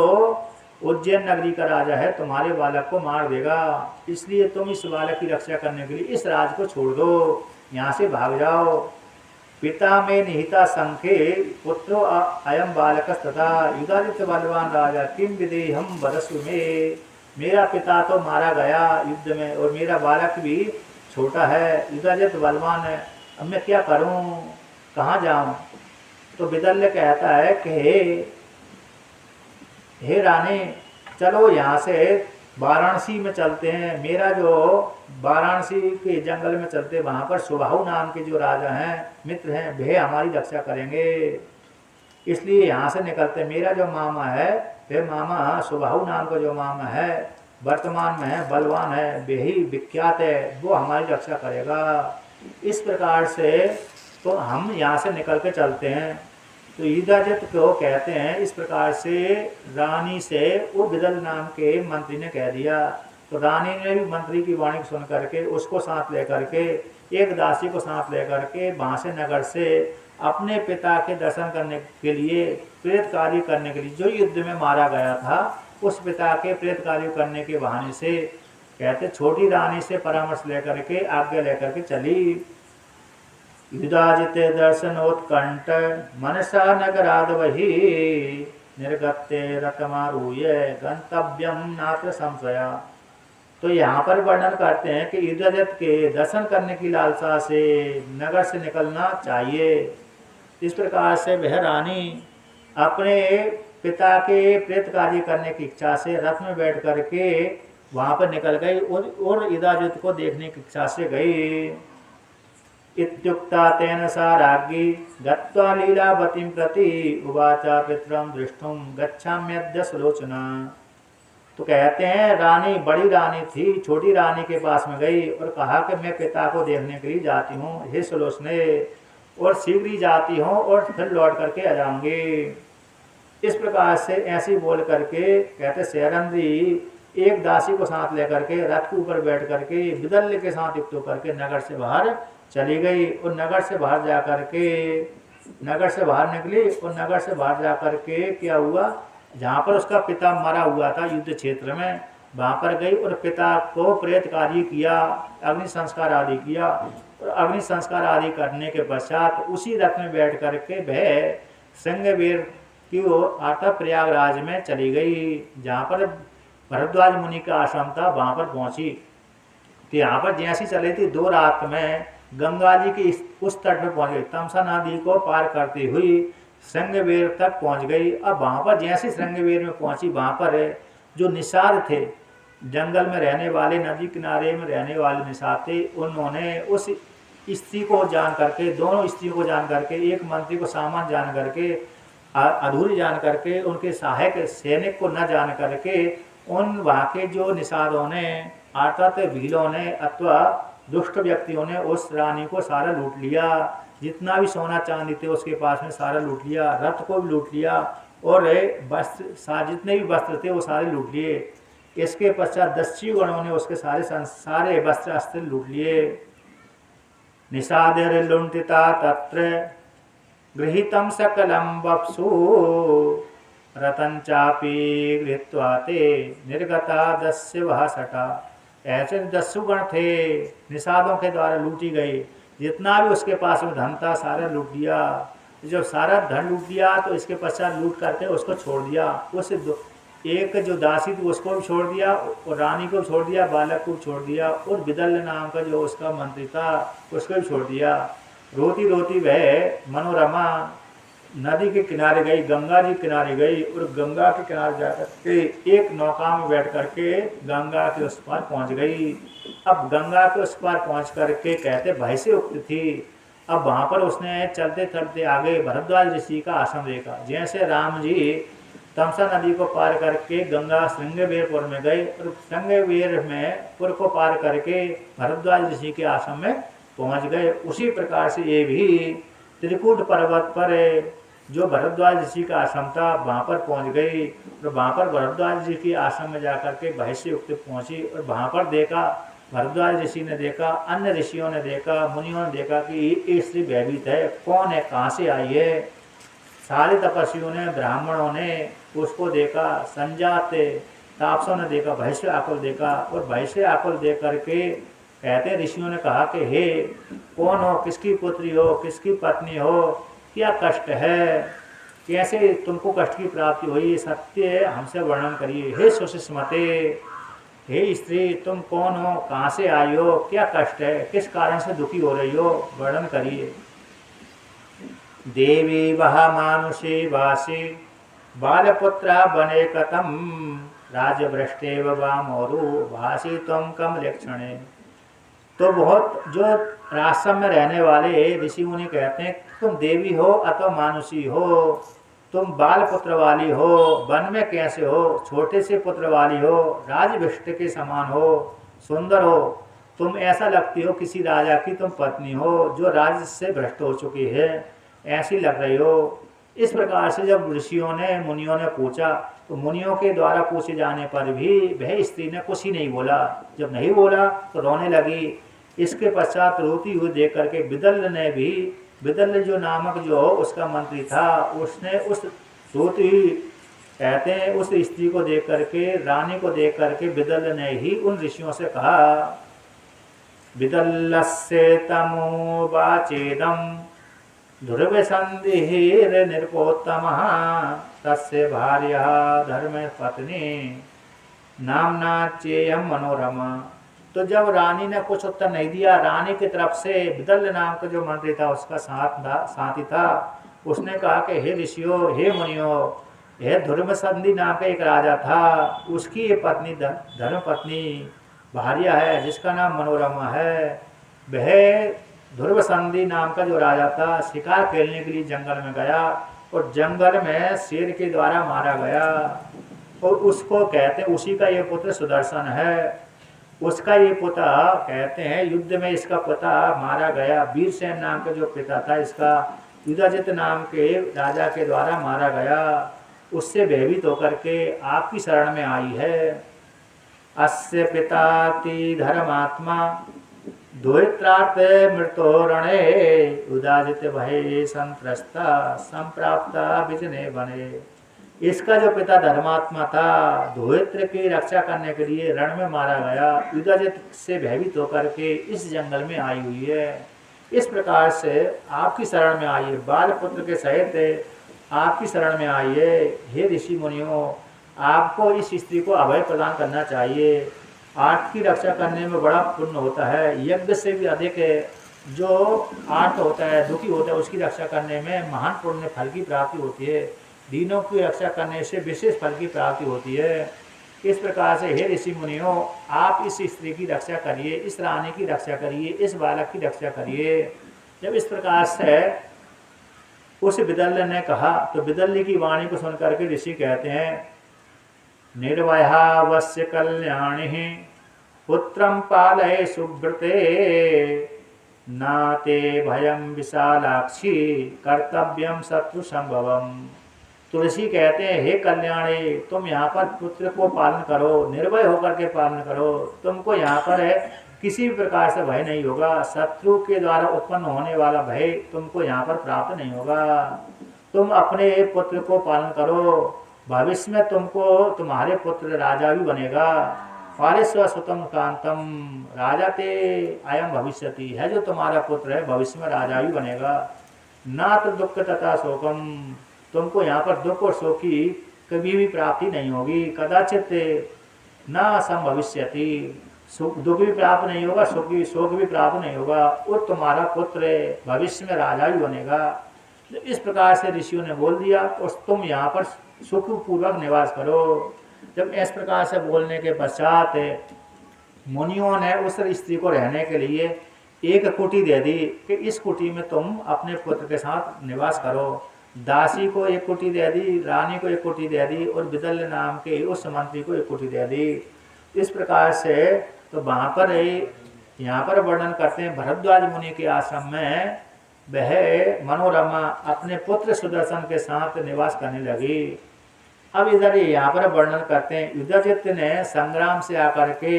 उज्जैन नगरी का राजा है, तुम्हारे बालक को मार देगा, इसलिए तुम इस बालक की रक्षा करने के लिए इस राज को छोड़ दो, यहाँ से भाग जाओ। पिता में निहिता संखे पुत्रो अयम बालक तथा युधादित्य बलवान राजा किम विदेहम वदसु में। मेरा पिता तो मारा गया युद्ध में और मेरा बालक भी छोटा है, युधादित्य बलवान है, अब मैं क्या करूं, कहाँ जाऊं। तो विदल्य कहता है कि हे रानी, चलो यहाँ से वाराणसी में चलते हैं, मेरा जो वाराणसी के जंगल में चलते, वहाँ पर सुबाहु नाम के जो राजा हैं, मित्र हैं, वे हमारी रक्षा करेंगे, इसलिए यहाँ से निकलते। मेरा जो मामा है, वे मामा सुबाहु नाम का जो मामा है, वर्तमान में है, बलवान है, वे ही विख्यात है, वो हमारी रक्षा करेगा। इस प्रकार से तो हम यहाँ से निकल के चलते हैं। तो युधाजित को कहते हैं इस प्रकार से रानी से वो विदल नाम के मंत्री ने कह दिया। तो रानी ने भी मंत्री की वाणी सुन करके उसको साथ लेकर के, एक दासी को साथ लेकर के वहाँ से नगर से अपने पिता के दर्शन करने के लिए, प्रेत कार्य करने के लिए, जो युद्ध में मारा गया था, उस पिता के प्रेत कार्य करने के बहाने से कहते छोटी रानी से परामर्श लेकर के, आज्ञा लेकर के चली। युधाजिते दर्शनोत्कंठ मनसा नगराद वही निर्गत्ते रथमारूय गंतव्यम नात्र संशया। तो यहाँ पर वर्णन करते हैं कि युधाजित के दर्शन करने की लालसा से नगर से निकलना चाहिए। इस प्रकार से वह रानी अपने पिता के प्रेत कार्य करने की इच्छा से रथ में बैठ करके वहाँ पर निकल गई और युधाजित को देखने की इच्छा से गई। इत्युक्ता तेन सा राज्ञी गत्वा लीलावतीं प्रति उवाचा पितरं दृष्टुं गच्छाम्यद्य सुलोचना। तो कहते हैं रानी, बड़ी रानी थी, छोटी रानी के पास में गई और कहा कि मैं पिता को देखने के लिए जाती हूँ हे सुलोचने, और शीघ्र ही जाती हूँ और फिर लौट करके आ जाऊंगी। इस प्रकार से ऐसी बोल करके कहते शैरंद्री एक दासी को साथ लेकर के रथ के ऊपर बैठ करके विदल्य के साथ युक्त होकर के नगर से बाहर चली गई। और नगर से बाहर जा करके, नगर से बाहर निकली और नगर से बाहर जा करके क्या हुआ, जहाँ पर उसका पिता मरा हुआ था युद्ध क्षेत्र में, वहाँ पर गई और पिता को प्रेत कार्य किया, अग्नि संस्कार आदि किया। और अग्नि संस्कार आदि करने के पश्चात उसी रथ में बैठ करके वह श्रृंगवीर की ओर अर्थात प्रयागराज में चली गई, जहाँ पर भरद्वाज मुनि का आश्रम था, वहाँ पर पहुँची। तो यहाँ पर जैसी चली थी, 2 रात में गंगा जी की उस तट पर पहुँच गई, तमसा नदी को पार करती हुई श्रृंगवीर तक पहुँच गई। अब वहाँ पर जैसे श्रृंगवीर में पहुँची, वहाँ पर जो निषाद थे, जंगल में रहने वाले, नदी किनारे में रहने वाले निषाद थे, उन्होंने उस स्त्री को जान करके, दोनों स्त्रियों को जान करके, एक मंत्री को सामान जान करके, अधूरी जान करके, उनके सहायक सैनिक को न जान करके, उन वहाँ के जो निषादों ने अर्थात भीलों ने अथवा दुष्ट व्यक्तियों ने उस रानी को सारा लूट लिया। जितना भी सोना चांदी थे उसके पास में सारा लूट लिया, रथ को भी लूट लिया और वस्त्र, जितने भी वस्त्र थे वो सारे लूट लिए। इसके पश्चात दस्यु गणों ने उसके सारे वस्त्र अस्त्र लूट लिए। निषादेर लुंठिता तत्र गृहीतम सकलम वप्सु रतन चापी गृहीत्वा ते निर्गता दस्य वह सटा। ऐसे दस्युगण थे, निषादों के द्वारा लूटी गई, जितना भी उसके पास में धन था सारा लूट लिया। जब सारा धन लूट लिया तो इसके पश्चात लूट करके उसको छोड़ दिया। उस एक जो दासी थी उसको भी छोड़ दिया और रानी को छोड़ दिया, बालक को छोड़ दिया और विदल्य नाम का जो उसका मंत्री था उसको भी छोड़ दिया। रोती रोती वह मनोरमा नदी के किनारे गई, गंगा जी किनारे गई और गंगा के किनारे जाकर के एक नौका में बैठ करके गंगा के उस पार पहुंच गई। अब गंगा के उस पार पहुंच करके कहते भय से उक्त थी। अब वहाँ पर उसने चलते चलते आगे भरद्वाज ऋषि का आश्रम देखा। जैसे राम जी तमसा नदी को पार करके गंगा श्रृंगवीरपुर में गए और श्रृंगवीर में पुर को पार करके भरद्वाज ऋषि के आश्रम में पहुँच गए, उसी प्रकार से ये भी त्रिकूट पर्वत पर जो भरद्वाज ऋषि का आश्रम था वहाँ पर पहुँच गई। और वहाँ पर भरद्वाज जी के आश्रम में जाकर के भय से युक्त पहुँची और वहाँ पर देखा, भरद्वाज ऋषि ने देखा, अन्य ऋषियों ने देखा, मुनियों ने देखा कि ये स्त्री भयभीत है, कौन है, कहाँ से आई है। सारे तपस्वियों ने, ब्राह्मणों ने उसको देखा, संजाते तापसों ने देखा, भय से आकुल देखा, और भय से आकुल देख करके कहते ऋषियों ने कहा कि हे कौन हो, किसकी पुत्री हो, किसकी पत्नी हो, क्या कष्ट है, कैसे तुमको कष्ट की प्राप्ति हुई, सत्य हमसे वर्णन करिए। हे सुषिस्मते, हे स्त्री तुम कौन हो, कहाँ से आई हो, क्या कष्ट है, किस कारण से दुखी हो रही हो, वर्णन करिए। देवी वह मानुषी वासी बालपुत्रा बने कथम राजभ्रष्टेव वामोरु भासी तुम कम लक्षणे। तो बहुत जो राजसम में रहने वाले ऋषि मुनि कहते हैं तुम देवी हो अथवा मानुषी हो, तुम बाल पुत्र वाली हो, वन में कैसे हो, छोटे से पुत्र वाली हो, राजभ्रष्ट के समान हो, सुंदर हो, तुम ऐसा लगती हो किसी राजा की तुम पत्नी हो जो राज से भ्रष्ट हो चुकी है, ऐसी लग रही हो। इस प्रकार से जब ऋषियों ने मुनियों ने पूछा तो मुनियों के द्वारा पूछे जाने पर भी वह स्त्री ने कुछ ही नहीं बोला। जब नहीं बोला तो रोने लगी। इसके पश्चात रोती हुई देख करके विदल ने भी, विदल जो नामक जो उसका मंत्री था, उसने उस रोती हुई कहते हैं उस स्त्री को देख करके, रानी को देख करके विदल ने ही उन ऋषियों से कहा, विदल्लस्य तमो वाचेदम ध्रुव संधिर निरपोत्तम तस्य भार्या धर्म पत्नी नामना चेयम मनोरमा। तो जब रानी ने कुछ उत्तर नहीं दिया, रानी की तरफ से विदल नाम का जो मंत्री था उसका साथी था, उसने कहा कि हे ऋषियों, हे मुनियों, हे ध्रुव संधि नाम का एक राजा था, उसकी ये पत्नी धर्म पत्नी भार्या है जिसका नाम मनोरमा है। वह ध्रुव संधि नाम का जो राजा था शिकार खेलने के लिए जंगल में गया और जंगल में शेर के द्वारा मारा गया, और उसको कहते हैं उसी का ये पुत्र सुदर्शन है। उसका ये पुत्र कहते हैं युद्ध में इसका पिता मारा गया, वीरसेन नाम का जो पिता था इसका युधाजित नाम के राजा के द्वारा मारा गया। उससे भयभीत होकर के आपकी शरण में आई है। अस्य पिता ती धर्मात्मा द्वैत्रार्थ मृतो रणे उदाजित भय संत्रस्ता संप्राप्ता बिजने बने। इसका जो पिता धर्मात्मा था, धोत्र की रक्षा करने के लिए रण में मारा गया, युधाजित से भयभीत होकर के इस जंगल में आई हुई है। इस प्रकार से आपकी शरण में आई है, बाल पुत्र के सहित आपकी शरण में आई है। हे ऋषि मुनियों, आपको इस स्त्री को अभय प्रदान करना चाहिए। आर्त की रक्षा करने में बड़ा पुण्य होता है, यज्ञ से भी अधिक जो आर्त होता है, दुखी होता है, उसकी रक्षा करने में महान पुण्य फल की प्राप्ति होती है। दीनों की रक्षा करने से विशेष फल की प्राप्ति होती है। इस प्रकार से हे ऋषि मुनियों, आप इस स्त्री की रक्षा करिए, इस रानी की रक्षा करिए, इस बालक की रक्षा करिए। जब इस प्रकार से उस विदल्य ने कहा तो विदल्य की वाणी को सुनकर के ऋषि कहते हैं, निर्वयावस्य कल्याणि पुत्रं पालय सुव्रते नाते भयं विशालाक्षी कर्तव्यम शत्रु संभवम। तुलसी कहते हैं, हे कल्याणी, तुम यहाँ पर पुत्र को पालन करो, निर्भय होकर के पालन करो। तुमको यहाँ पर है किसी भी प्रकार से भय नहीं होगा, शत्रु के द्वारा उत्पन्न होने वाला भय तुमको यहाँ पर प्राप्त नहीं होगा। तुम अपने पुत्र को पालन करो, भविष्य में तुमको तुम्हारे पुत्र राजा भी बनेगा। पारिस्व सुतम कांतम राजा ते अयम भविष्यति, है जो तुम्हारा पुत्र है भविष्य में राजा भी बनेगा। ना तो दुख तथा शोकम, तुमको यहाँ पर दुख और शोक की कभी भी प्राप्ति नहीं होगी। कदाचित न संभविष्यति, दुख भी प्राप्त नहीं होगा, शोक भी प्राप्त नहीं होगा, और तुम्हारा पुत्र भविष्य में राजा भी बनेगा। इस प्रकार से ऋषियों ने बोल दिया और तुम यहाँ पर सुखपूर्वक निवास करो। जब इस प्रकार से बोलने के पश्चात मुनियों ने उस स्त्री को रहने के लिए एक कुटी दे दी कि इस कुटी में तुम अपने पुत्र के साथ निवास करो। दासी को एक कुटी दे दी, रानी को एक कुटी दे दी, और विदल्य नाम के उस मंत्री को एक कुटी दे दी। इस प्रकार से तो वहाँ पर यहाँ पर वर्णन करते हैं, भरद्वाज मुनि के आश्रम में वह मनोरमा अपने पुत्र सुदर्शन के साथ निवास करने लगी। अब इधर यहाँ पर वर्णन करते हैं, युधाजित ने संग्राम से आकर के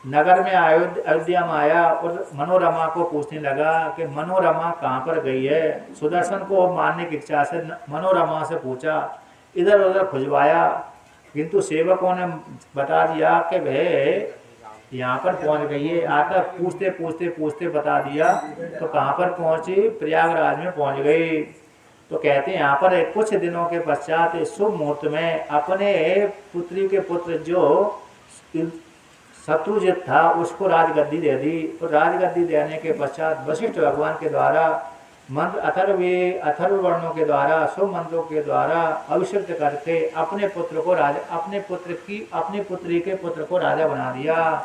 नगर में अयोध्या में आया और मनोरमा को पूछने लगा कि मनोरमा कहाँ पर गई है। सुदर्शन को मारने की इच्छा से मनोरमा से पूछा, इधर उधर खुजवाया, किंतु सेवकों ने बता दिया कि वह यहाँ पर पहुँच गई है। आकर पूछते पूछते पूछते बता दिया, तो कहाँ पर पहुँची? प्रयागराज में पहुँच गई। तो कहते हैं यहाँ पर कुछ दिनों के पश्चात शुभ मुहूर्त में अपने पुत्री के पुत्र जो शत्रुजित था उसको राजगद्दी दे दी। और राजगद्दी देने के पश्चात वशिष्ठ भगवान के द्वारा मंत्र अथर्व वर्णों के द्वारा शुभ मंत्रों के द्वारा अभिषिक्त करके अपने पुत्र को राजा अपनी पुत्री के पुत्र को राजा बना दिया।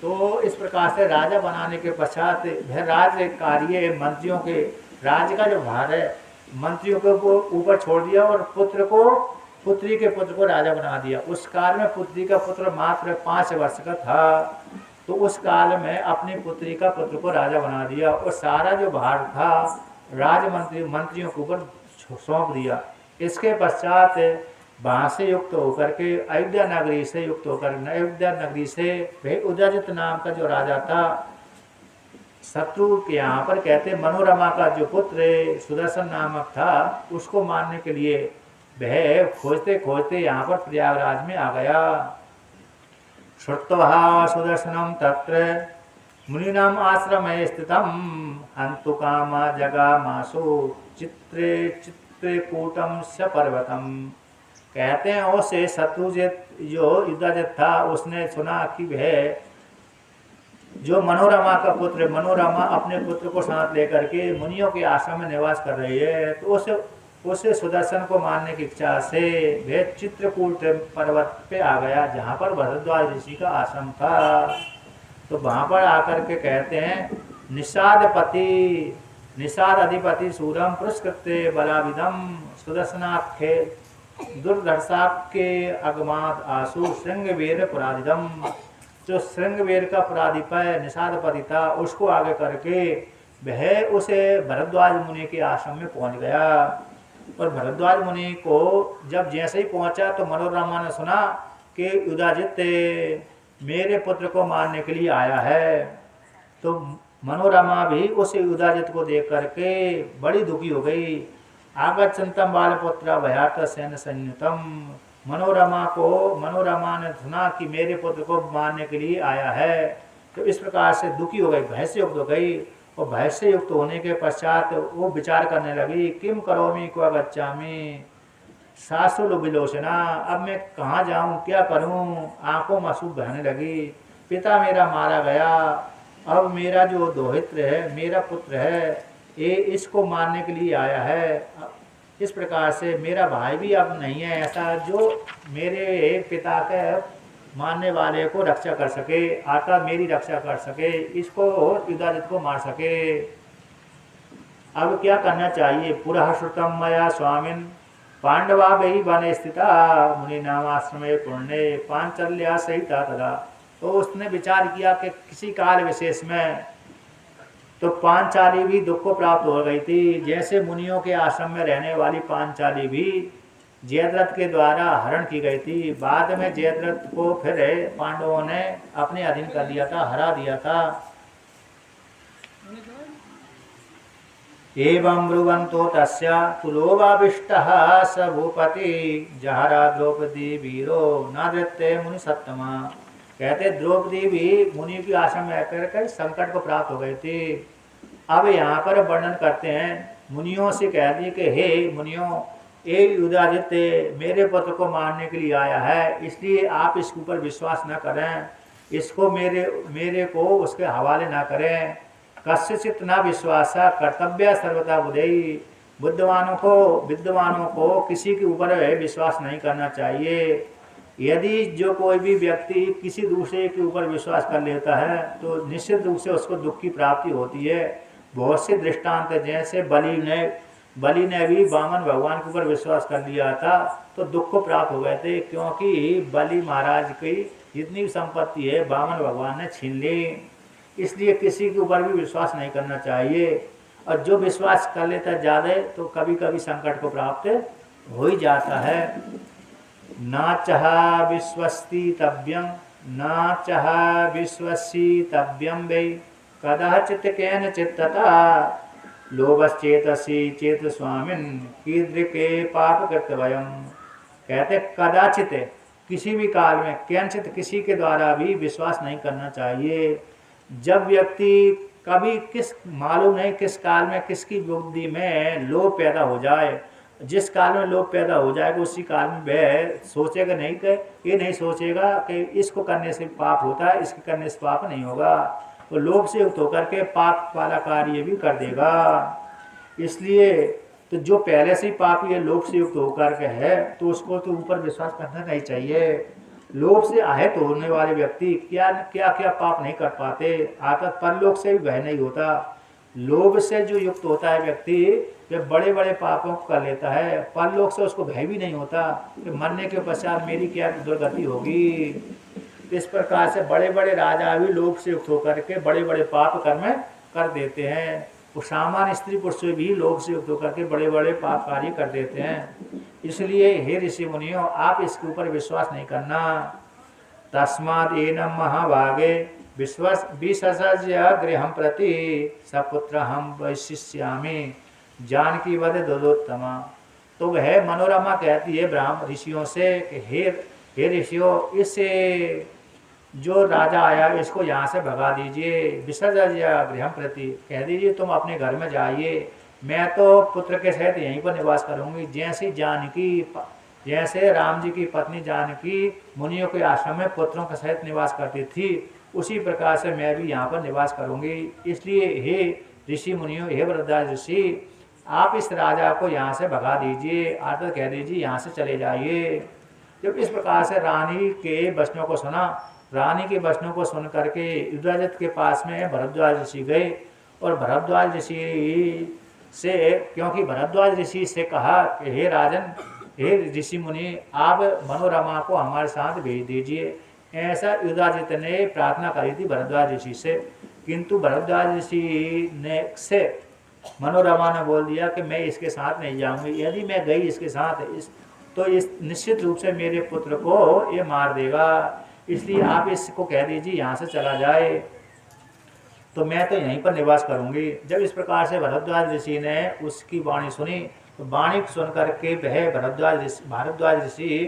तो इस प्रकार से राजा बनाने के पश्चात वह राज्य कार्य मंत्रियों के राज्य का जो भार है मंत्रियों के ऊपर छोड़ दिया और पुत्री के पुत्र को राजा बना दिया। उस काल में पुत्री का पुत्र मात्र 5 वर्ष का था। तो उस काल में अपनी पुत्री का पुत्र को राजा बना दिया और सारा जो भार था मंत्रियों के ऊपर सौंप दिया। इसके पश्चात वहाँ से युक्त होकर के अयोध्या नगरी से वह उदयजित नाम का जो राजा था, शत्रु के यहाँ पर कहते मनोरमा का जो पुत्र सुदर्शन नामक था, उसको मारने के लिए वह खोजते खोजते यहाँ पर प्रयागराज में आ गया। श्रुत्वा सुदर्शनम तत्र मुनीनाम आश्रमे स्थितम हन्तु कामा जगामासु चित्रकूटम स पर्वतम। कहते हैं उसे शत्रुजित जो युद्धाजित था उसने सुना कि वह जो मनोरमा का पुत्र मनोरमा अपने पुत्र को साथ लेकर के मुनियों के आश्रम में निवास कर रही है। तो उसे सुदर्शन को मारने की इच्छा से वह चित्रकूट पर्वत पे आ गया जहाँ पर भरद्वाज ऋषि का आश्रम था। तो वहाँ पर आकर के कहते हैं निषाद अधिपति सूरम पुरस्कृत्य बलाविदम सुदर्शनाख्ये दुर्धर्षाख्ये अगमाद आसु श्रृंगवीर पुरादिदम। जो श्रृंगवीर का पुराधिप है निषादपति था, उसको आगे करके वह उसे भरद्वाज मुनि के आश्रम में पहुंच गया। और भरद्वाज मुनि को जब जैसे ही पहुंचा तो मनोरमा ने सुना कि युधाजित मेरे पुत्र को मारने के लिए आया है। तो मनोरमा भी उस युधाजित को देख करके बड़ी दुखी हो गई। आगच्छन्तम बालपुत्र भयार्थ सैन्य संयुतम। मनोरमा ने सुना कि मेरे पुत्र को मारने के लिए आया है, तो इस प्रकार से दुखी हो गई, भय से युक्त हो गई। और भय से युक्त होने के पश्चात वो विचार करने लगी, किम करोमि क्व गच्छामि सासुल विलोचना। अब मैं कहाँ जाऊँ, क्या करूँ? आंखों में आंसू बहने लगी। पिता मेरा मारा गया, अब मेरा जो दोहित्र है मेरा पुत्र है ये इसको मारने के लिए आया है। इस प्रकार से मेरा भाई भी अब नहीं है ऐसा जो मेरे पिता के मारने वाले को रक्षा कर सके, आता मेरी रक्षा कर सके, इसको युधाजित को मार सके। अब क्या करना चाहिए? पुरः श्रुतम मया स्वामिन पांडवा वही वन स्थिता मुनि नाम आश्रमे पुण्य पांचल्या सहिता तदा। तो उसने विचार किया कि किसी काल विशेष में तो पांचाली भी दुख को प्राप्त हो गई थी। जैसे मुनियों के आश्रम में रहने वाली पांचाली भी जयद्रथ के द्वारा हरण की गई थी। बाद में जयद्रथ को फिर पांडवों ने अपने अधीन कर दिया था, हरा दिया था। एवं ब्रुवन्तो तस्या तुलोभाविष्टः स भूपति जहरा द्रौपदी वीरो न धृत्य मुनि सत्तमा। कहते द्रौपदी भी मुनि के आश्रम में आकर के संकट को प्राप्त हो गई थी। अब यहाँ पर वर्णन करते हैं, मुनियों से कह दी कि हे मुनियों, एक युधाजित मेरे पुत्र को मारने के लिए आया है, इसलिए आप इसके ऊपर विश्वास न करें, इसको मेरे को उसके हवाले ना करें। कस्यचित न विश्वासा कर्तव्य सर्वथा बुद्धि। विद्वानों को किसी के ऊपर विश्वास नहीं करना चाहिए। यदि जो कोई भी व्यक्ति किसी दूसरे के ऊपर विश्वास कर लेता है तो निश्चित रूप से उसको दुख की प्राप्ति होती है। बहुत से दृष्टांत है, जैसे बलि ने भी वामन भगवान के ऊपर विश्वास कर लिया था तो दुख को प्राप्त हो गए थे, क्योंकि बलि महाराज की जितनी भी संपत्ति है वामन भगवान ने छीन ली। इसलिए किसी के ऊपर भी विश्वास नहीं करना चाहिए। और जो विश्वास कर लेता है ज़्यादा तो कभी कभी संकट को प्राप्त हो ही जाता है। नाचहा विश्वस्ति तव्यं न चह विश्वसितव्यं वै कदाचित् केनचित् तथा लोभश्चेतसि चेत स्वामिन् कीदृके पाप कृतवयम्। कहते कदाचित है, किसी भी काल में, कैंचित किसी के द्वारा भी विश्वास नहीं करना चाहिए। जब व्यक्ति कभी किस मालूम नहीं किस काल में किसकी बुद्धि में लोभ पैदा हो जाए, जिस काल में लोभ पैदा हो जाएगा उसी काल में वह सोचेगा नहीं कि ये नहीं सोचेगा कि इसको करने से पाप होता है, इसके करने से पाप नहीं होगा, तो लोभ से युक्त होकर के पाप वाला कार्य भी कर देगा। इसलिए तो जो पहले से ही पापी है, लोभ से युक्त होकर के है, तो उसको तो ऊपर विश्वास करना नहीं चाहिए। लोभ से आहत होने वाले व्यक्ति क्या क्या क्या पाप नहीं कर पाते, आता परलोक से भी भय नहीं होता। लोभ से जो युक्त होता है व्यक्ति, वह बड़े बड़े पापों को कर लेता है, परलोक से उसको भय भी नहीं होता कि मरने के पश्चात मेरी क्या दुर्गति होगी। इस प्रकार से बड़े बड़े राजा भी लोभ से युक्त होकर के बड़े बड़े पाप कर्म कर देते हैं। वो सामान्य स्त्री पुरुष भी लोभ से युक्त होकर के बड़े बड़े पाप कार्य कर देते हैं। इसलिए हे ऋषि मुनियों, आप इसके ऊपर विश्वास नहीं करना। तस्माद् एनम महाभागे विससर्ज्य गृहं प्रति सपुत्रहं वैशिष्यामि जानकी वध ददोत्तमा। तो वह मनोरमा कहती है ब्राह्मण ऋषियों से कि हे ऋषियों, इससे जो राजा आया इसको यहाँ से भगा दीजिए। विसर्ज्य गृहं प्रति, कह दीजिए तुम अपने घर में जाइए, मैं तो पुत्र के सहित यहीं पर निवास करूंगी। जैसे राम जी की पत्नी जानकी मुनियों के आश्रम में पुत्रों के सहित निवास करती थी, उसी प्रकार से मैं भी यहाँ पर निवास करूंगी। इसलिए हे ऋषि मुनियों, हे वृद्धाज ऋषि, आप इस राजा को यहाँ से भगा दीजिए, अर्थात कह दीजिए यहाँ से चले जाइए। जब इस प्रकार से रानी के वचनों को सुना, रानी के वचनों को सुन करके युधाजित के पास में भरद्वाज ऋषि गए और भरद्वाज ऋषि से, क्योंकि भरद्वाज ऋषि से कहा कि हे राजन, हे ऋषि मुनि, आप मनोरमा को हमारे साथ भेज दीजिए। ऐसा युधाजित ने प्रार्थना करी थी भरद्वाज ऋषि से, किंतु भरद्वाज ऋषि ने से मनोरमा ने बोल दिया कि मैं इसके साथ नहीं जाऊंगी। यदि मैं गई इसके साथ तो इस निश्चित रूप से मेरे पुत्र को ये मार देगा, इसलिए आप इसको कह दीजिए यहाँ से चला जाए, तो मैं तो यहीं पर निवास करूंगी। जब इस प्रकार से भरद्वाज ऋषि ने उसकी वाणी सुनी, तो वाणी सुन करके वह भारद्वाज ऋषि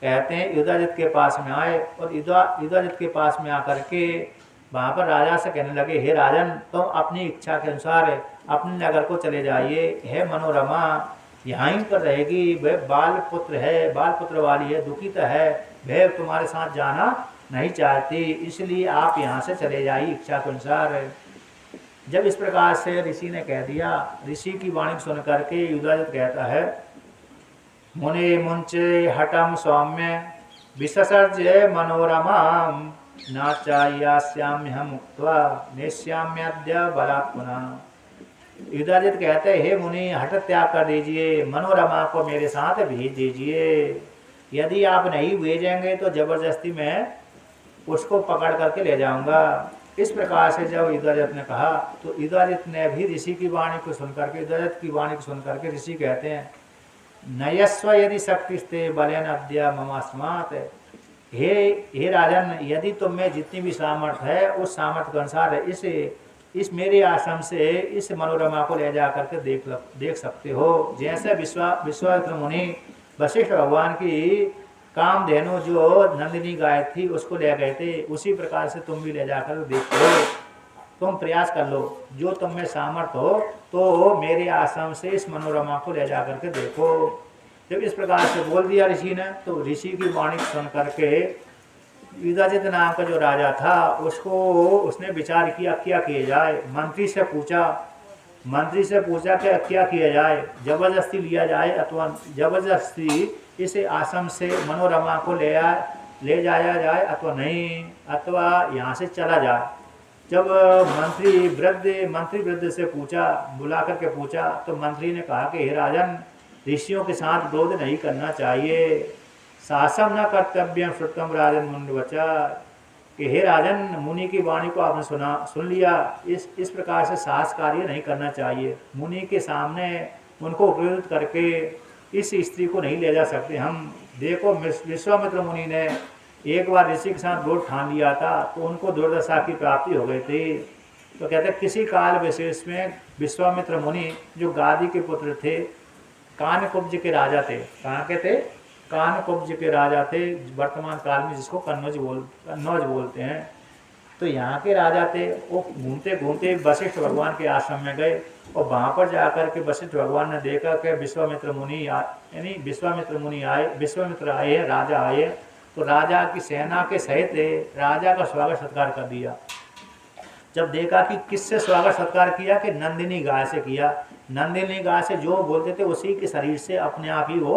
कहते हैं युधाजित के पास में आए और युधाजित के पास में आकर के वहाँ पर राजा से कहने लगे, हे राजन, तुम अपनी इच्छा के अनुसार अपने नगर को चले जाइए। है मनोरमा यहाँ पर रहेगी, वह बाल पुत्र वाली है, दुखित है, वह तुम्हारे साथ जाना नहीं चाहती, इसलिए आप यहाँ से चले जाइए इच्छा के अनुसार। जब इस प्रकार से ऋषि ने कह दिया, ऋषि की वाणी सुन करके युधाजित कहता है, मुने मुंचे हटम सौम्य विससर्ज्य मनोरमाम नाचायास्याम्यहं मुक्त्वा नेष्याम्यद्य बलात् पुनः। युधाजित कहते हैं, हे मुनि, हट त्याग कर दीजिए, मनोरमा को मेरे साथ भेज दीजिए। यदि आप नहीं भेजेंगे तो जबरदस्ती मैं उसको पकड़ करके ले जाऊंगा। इस प्रकार से जब युधाजित ने कहा, तो युधाजित ने भी ऋषि की वाणी को सुनकर के, युधाजित की वाणी को सुनकर के ऋषि कहते हैं, नयस्व यदि शक्तिस्ते बलेन अद्य ममास्मात्। हे राजन, यदि तुम में जितनी भी सामर्थ्य है उस सामर्थ्य के अनुसार इस मेरे आश्रम से इस मनोरमा को ले जा करके देख सकते हो। जैसे विश्वामित्र मुनि वशिष्ठ भगवान की कामधेनु जो नंदिनी गाय थी उसको ले गए थे, उसी प्रकार से तुम भी ले जाकर देखो। तुम प्रयास कर लो, जो तुम में सामर्थ्य हो तो मेरे आश्रम से इस मनोरमा को ले जा करके देखो। जब इस प्रकार से बोल दिया ऋषि ने, तो ऋषि की वाणी सुन करके युधाजित नाम का जो राजा था उसने विचार किया क्या किया जाए। मंत्री से पूछा कि क्या किया जाए, जबरदस्ती लिया जाए अथवा जबरदस्ती इस आश्रम से मनोरमा को ले जाया जाए अथवा नहीं, अथवा यहाँ से चला जाए। जब मंत्री वृद्ध से पूछा, बुला करके पूछा, तो मंत्री ने कहा कि हे राजन, ऋषियों के साथ विरोध नहीं करना चाहिए। शासम न कर्तव्य श्रुतम राजन मुनिवचा, कि हे राजन, मुनि की वाणी को आपने सुन लिया, इस प्रकार से साहस कार्य नहीं करना चाहिए। मुनि के सामने उनको उपयोगित करके इस स्त्री को नहीं ले जा सकते हम। देखो, विश्वामित्र मुनि ने एक बार ऋषि के साथ वोट ठान लिया था तो उनको दुर्दशा की प्राप्ति हो गई थी। तो कहते किसी काल विशेष में विश्वामित्र मुनि जो गादी के पुत्र थे, कानकुब्ज के राजा थे। कहाँ के थे? कानकुब्ज के राजा थे, वर्तमान काल में जिसको कन्नौज बोलते हैं। तो यहाँ के राजा थे। वो घूमते घूमते वशिष्ठ भगवान के आश्रम में गए और वहाँ पर जाकर के वशिष्ठ भगवान ने देखा कि विश्वामित्र मुनि यानी विश्वामित्र आए हैं, राजा आए हैं। तो राजा की सेना के सहित राजा का स्वागत सत्कार कर दिया। जब देखा कि किससे स्वागत सत्कार किया, कि नंदिनी गाय से किया। नंदिनी गाय से जो बोलते थे उसी के शरीर से अपने आप ही वो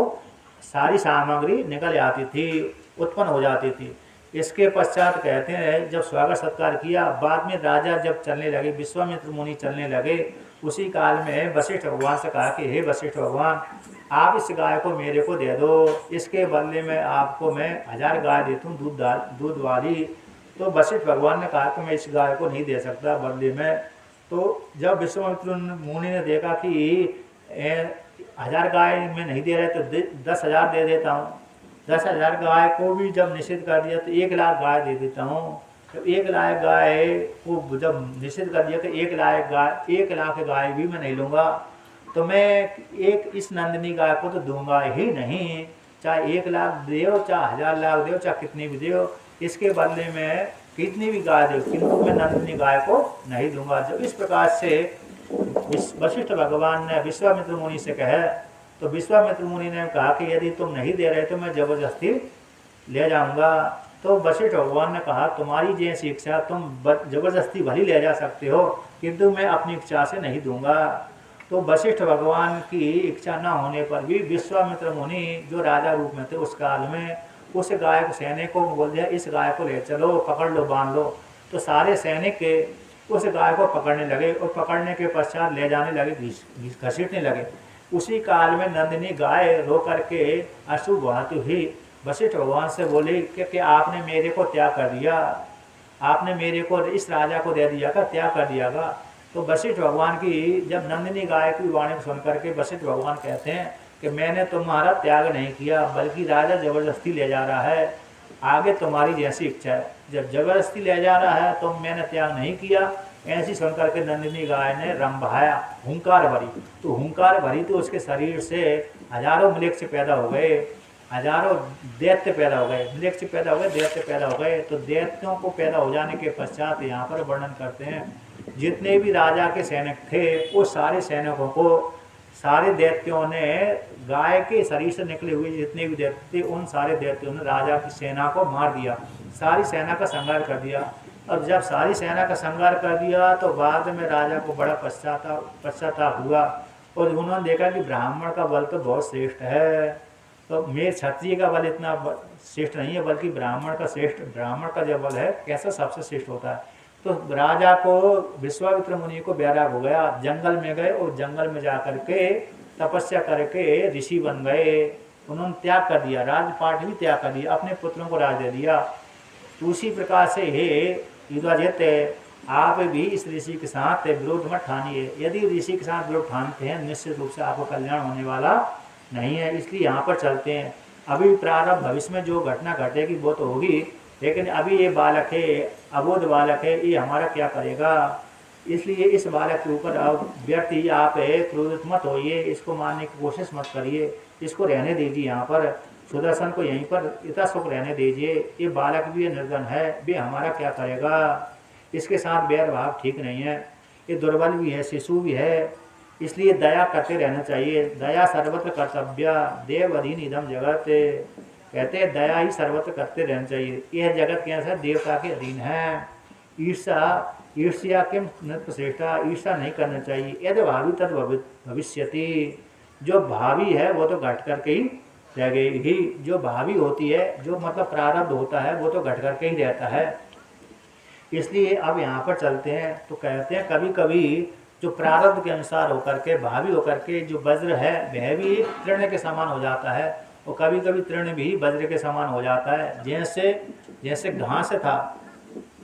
सारी सामग्री निकल आती थी, उत्पन्न हो जाती थी। इसके पश्चात कहते हैं जब स्वागत सत्कार किया, बाद में राजा जब चलने लगे, विश्वामित्र मुनि चलने लगे, उसी काल में वशिष्ठ भगवान से कहा कि हे वशिष्ठ भगवान, आप इस गाय को मेरे को दे दो, इसके बदले में आपको मैं 1000 गाय देता हूँ दूध वाली। तो वशिष्ठ भगवान ने कहा कि मैं इस गाय को नहीं दे सकता बदले में। तो जब विश्वामित्र मुनि ने देखा कि 1000 गाय में नहीं दे रहे तो 10,000 दे देता हूँ। 10,000 गाय को भी जब निषेध कर दिया तो 1 लाख गाय दे देता हूँ। तो 1 लाख गाय को जब निषेध कर दिया तो 1 लाख गाय भी मैं नहीं लूँगा। तो मैं इस नंदिनी गाय को तो दूंगा ही नहीं, चाहे 1 लाख दो, चाहे 1000 लाख दो, चाहे कितनी भी दो, इसके बदले में कितनी भी गाय दो, किंतु मैं नंदिनी गाय को नहीं दूंगा। जब इस प्रकार से वशिष्ठ भगवान ने विश्वामित्र मुनि से कहा, तो विश्वामित्र मुनि ने कहा कि यदि तुम नहीं दे रहे तो मैं जबरदस्ती ले जाऊंगा। तो वशिष्ठ भगवान ने कहा तुम्हारी जैसी इच्छा, तुम जबरदस्ती भली ले जा सकते हो, किंतु मैं अपनी इच्छा से नहीं दूंगा। तो वशिष्ठ भगवान की इच्छा न होने पर भी विश्वामित्र मुनि जो राजा रूप में थे उस काल में, उस गाय को सैनिक को बोल दिया इस गाय को ले चलो, पकड़ लो, बांध लो। तो सारे सैनिक उस गाय को पकड़ने लगे और पकड़ने के पश्चात ले जाने लगे, घसीटने लगे। उसी काल में नंदिनी गाय रो करके अश्रु बहाती हुई वशिष्ठ भगवान से बोली कि आपने मेरे को त्याग कर दिया, आपने मेरे को इस राजा को दे दिया का, त्याग कर दिया का। तो वशिष्ठ भगवान की जब नंदिनी गाय की वाणी सुन करके वशिष्ठ भगवान कहते हैं कि मैंने तुम्हारा त्याग नहीं किया, बल्कि राजा जबरदस्ती ले जा रहा है, आगे तुम्हारी जैसी इच्छा है। जब जबरदस्ती ले जा रहा है तो मैंने त्याग नहीं किया। ऐसी सुनकर के नंदिनी गाय ने रंभाया, हुंकार भरी। तो हुंकार भरी तो उसके शरीर से हजारों मलेच्छ पैदा हो गए, हजारों दैत्य पैदा हो गए, मलेच्छ पैदा हो गए, दैत्य पैदा हो गए। तो दैत्यों को पैदा हो जाने के पश्चात यहाँ पर वर्णन करते हैं जितने भी राजा के सैनिक थे वो सारे सैनिकों को, सारे दैत्यों ने गाय के शरीर से निकले हुए जितने भी दैत्य थे उन सारे दैत्यों ने राजा की सेना को मार दिया, सारी सेना का संहार कर दिया। और जब सारी सेना का संहार कर दिया तो बाद में राजा को बड़ा पश्चाताप हुआ और उन्होंने देखा कि ब्राह्मण का बल तो बहुत श्रेष्ठ है, तो मेरे क्षत्रिय का बल इतना श्रेष्ठ नहीं है, बल्कि ब्राह्मण का जो बल है कैसा सबसे श्रेष्ठ होता है। तो राजा को विश्वामित्र मुनि को बैराग हो गया, जंगल में गए और जंगल में जा करके तपस्या करके ऋषि बन गए। उन्होंने त्याग कर दिया, राजपाट भी त्याग कर दिया, अपने पुत्रों को राज दे दिया। तो उसी प्रकार से हे युधाजित, आप भी इस ऋषि के साथ विरोध मत ठानिए। यदि ऋषि के साथ विरोध ठानते हैं निश्चित रूप से आपको कल्याण होने वाला नहीं है। इसलिए यहाँ पर चलते हैं। अभी प्रारंभ भविष्य में जो घटना घटेगी वो तो होगी, लेकिन अभी ये बालक है, अबोध बालक है, ये हमारा क्या करेगा। इसलिए इस बालक के ऊपर अब व्यर्थ ही आप क्रोधित मत होइए, इसको मारने की कोशिश मत करिए, इसको रहने दीजिए। यहाँ पर सुदर्शन को यहीं पर इतना सुख रहने दीजिए। ये बालक भी निर्धन है, भी हमारा क्या करेगा, इसके साथ बैर भाव ठीक नहीं है, ये दुर्बल भी है, शिशु भी है। इसलिए दया करते रहना चाहिए। दया सर्वत्र कर्तव्य, देव अधीन इदम जगत। कहते हैं दया ही सर्वत्र करते रहना चाहिए। यह जगत कैसा है, देवता के अधीन है। ईर्ष्या के नृत्य श्रेष्ठा, ईर्ष्या नहीं करना चाहिए। यदि भावी तद भविष्यति, जो भावी है वो तो घट करके ही रहेगी, जो भावी होती है, जो मतलब प्रारब्ध होता है वो तो घट करके ही रहता है। इसलिए अब यहाँ पर चलते हैं। तो कहते हैं कभी कभी जो प्रारब्ध के अनुसार होकर के, भावी होकर के जो वज्र है वह भी तृण के समान हो जाता है, और कभी कभी तृण भी वज्र के समान हो जाता है। जैसे घास था,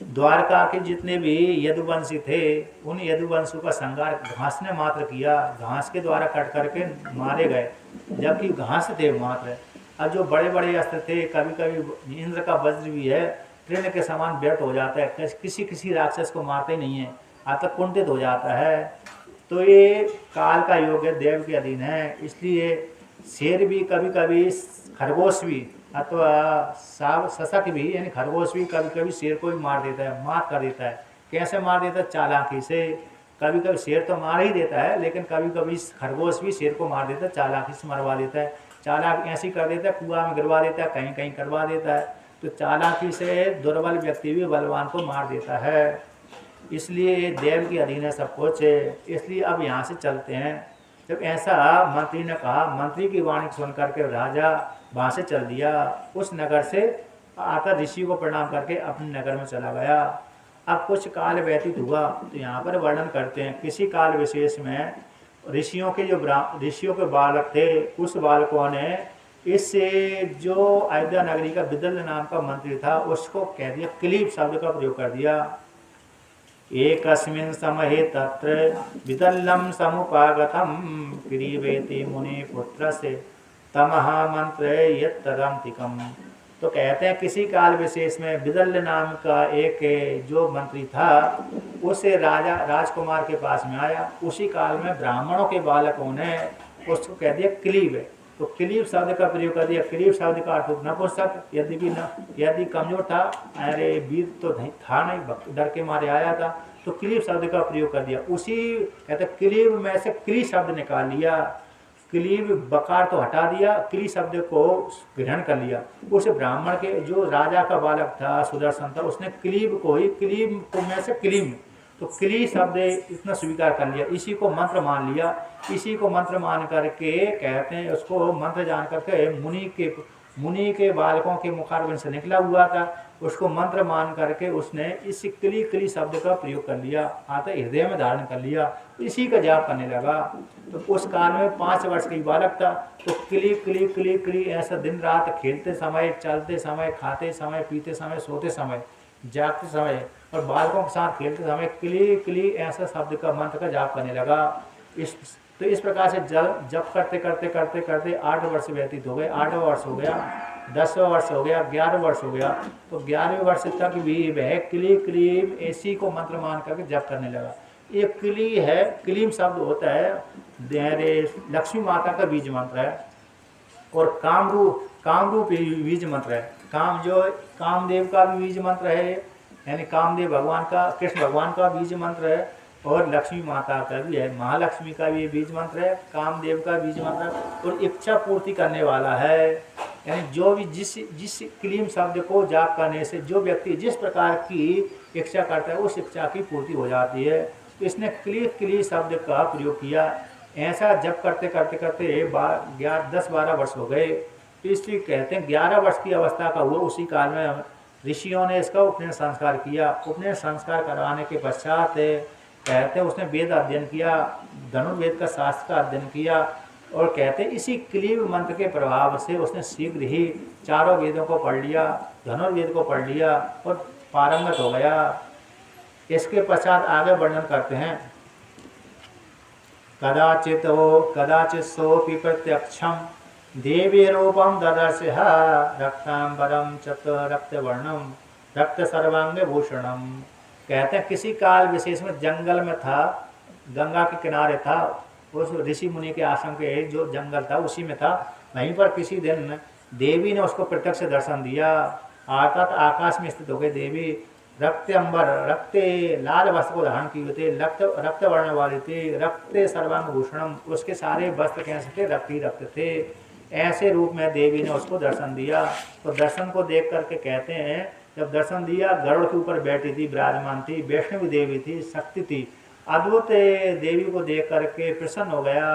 द्वारका के जितने भी यदुवंशी थे उन यदुवंशों का संहार घास ने मात्र किया, घास के द्वारा कट करके मारे गए, जबकि घास थे मात्र। अब जो बड़े बड़े अस्त्र थे, कभी कभी इंद्र का वज्र भी है, तृण के समान व्यर्थ हो जाता है, किसी किसी राक्षस को मारते नहीं है, आतंक कुंठित हो जाता है। तो ये काल का योग है, देव के अधीन है। इसलिए शेर भी कभी कभी, खरगोश भी अथवा साव शशक भी, यानी खरगोश भी कभी कभी शेर को भी मार देता है, मात कर देता है। कैसे मार देता है? चालाकी से। कभी कभी शेर तो मार ही देता है, लेकिन कभी कभी खरगोश भी शेर को मार देता है, चालाकी से मरवा देता है। चालाक ऐसी कर देता है, कुआं में गिरवा देता है, कहीं कहीं करवा देता है। तो चालाकी से दुर्बल व्यक्ति भी बलवान को मार देता है। इसलिए देव के अधीन है सब कुछ। इसलिए अब यहाँ से चलते हैं। जब ऐसा मंत्री ने कहा, मंत्री की वाणी सुन करके राजा वहाँ से चल दिया। उस नगर से आकर ऋषि को प्रणाम करके अपने नगर में चला गया। अब कुछ काल व्यतीत हुआ, तो यहाँ पर वर्णन करते हैं। किसी काल विशेष में ऋषियों के ऋषियों के बालक थे, उस बालकों ने इससे जो अयोध्या नगरी का विदल नाम का मंत्री था, उसको कह दिया, क्लीब शब्द का प्रयोग कर दिया। एकस्मिन् समये तत्र विदल्लं समुपागतं क्रीवेति मुनि पुत्रस्य तमः मंत्रयेत्तदंतिकम्। तो कहते हैं किसी काल विशेष में विदल्य नाम का एक जो मंत्री था, उसे राजा राजकुमार के पास में आया। उसी काल में ब्राह्मणों के बालकों ने उसको कह दिया क्लीब है। तो क्लीब शब्द का प्रयोग कर दिया। क्लीब शब्द का अर्थ नपुंसक, यदि कमजोर था, अरे वीर तो नहीं था, नहीं डर के मारे आया था, तो क्लीब शब्द का प्रयोग कर दिया। उसी कहते क्लीब में से क्ली शब्द निकाल लिया। क्लीब बकार तो हटा दिया, क्ली शब्द को ग्रहण कर लिया। उस ब्राह्मण के जो राजा का बालक था, सुदर्शन था, उसने क्लीब को ही क्लीब को में से क्लीब, तो क्ली शब्द इतना स्वीकार कर लिया, इसी को मंत्र मान लिया। इसी को मंत्र मान करके कहते हैं, उसको मंत्र जान करके मुनि के बालकों के मुखारबिंद से निकला हुआ था, उसको मंत्र मान करके उसने इस क्ली शब्द का प्रयोग कर लिया, आता हृदय में धारण कर लिया, इसी का जाप करने लगा। तो उस काल में 5 वर्ष का बालक था। तो क्ली क्ली क्ली क्ली ऐसा दिन रात, खेलते समय, चलते समय, खाते समय, पीते समय, सोते समय, जागते समय और बालकों के साथ खेलते समय क्ली क्ली ऐसा शब्द का मंत्र का जाप करने लगा। इस प्रकार से जप करते करते करते करते 8 वर्ष व्यतीत हो गए। 8वां वर्ष हो गया, 10वां वर्ष हो गया, 11वां वर्ष हो गया। तो 11वें वर्ष तक भी वह क्ली क्लीम ऐसी को मंत्र मान करके जप करने लगा। ये क्ली है, क्लीम शब्द होता है लक्ष्मी माता का बीज मंत्र है, और कामरूप बीज मंत्र है। कामदेव का भी बीज मंत्र है, यानी कामदेव भगवान का, कृष्ण भगवान का बीज मंत्र है, और लक्ष्मी माता का भी है, महालक्ष्मी का भी बीज मंत्र है, कामदेव का बीज मंत्र है, और इच्छा पूर्ति करने वाला है। यानी जो भी जिस क्लीम शब्द को जाप करने से जो व्यक्ति जिस प्रकार की इच्छा करता है, उस इच्छा की पूर्ति हो जाती है। तो इसने क्ली शब्द का प्रयोग किया। ऐसा जप करते करते करते 10-12 वर्ष हो गए। तो इसलिए कहते हैं 11 वर्ष की अवस्था का हुआ, उसी काल में ऋषियों ने इसका उपनयन संस्कार किया। उपनयन संस्कार करवाने के पश्चात कहते हैं उसने वेद अध्ययन किया, धनुर्वेद का शास्त्र का अध्ययन किया, और कहते हैं इसी क्लीब मंत्र के प्रभाव से उसने शीघ्र ही 4 वेदों को पढ़ लिया, धनुर्वेद को पढ़ लिया और पारंगत हो गया। इसके पश्चात आगे वर्णन करते हैं, कदाचित सोपि प्रत्यक्षम देवी रूपम ददर्शः रक्तांबरम चत रक्तवर्णम रक्त सर्वांग भूषणम। कहते हैं किसी काल विशेष में जंगल में था, गंगा के किनारे था, उस ऋषि मुनि के आश्रम के जो जंगल था उसी में था। वहीं पर किसी दिन देवी ने उसको प्रत्यक्ष दर्शन दिया। आकाश में स्थित हो गई देवी, रक्त अंबर, रक्त लाल वस्त्र को धारण किए थे, रक्त वर्ण वाले थे, रक्त सर्वांग भूषणम, उसके सारे वस्त्र कैसे थे? रक्त ही रक्त थे। ऐसे रूप में देवी ने उसको दर्शन दिया। तो दर्शन को देख करके कहते हैं, जब दर्शन दिया, गरुड़ के ऊपर बैठी थी, विराजमान थी, वैष्णवी देवी थी, शक्ति थी। अद्भुत देवी को देख करके प्रसन्न हो गया,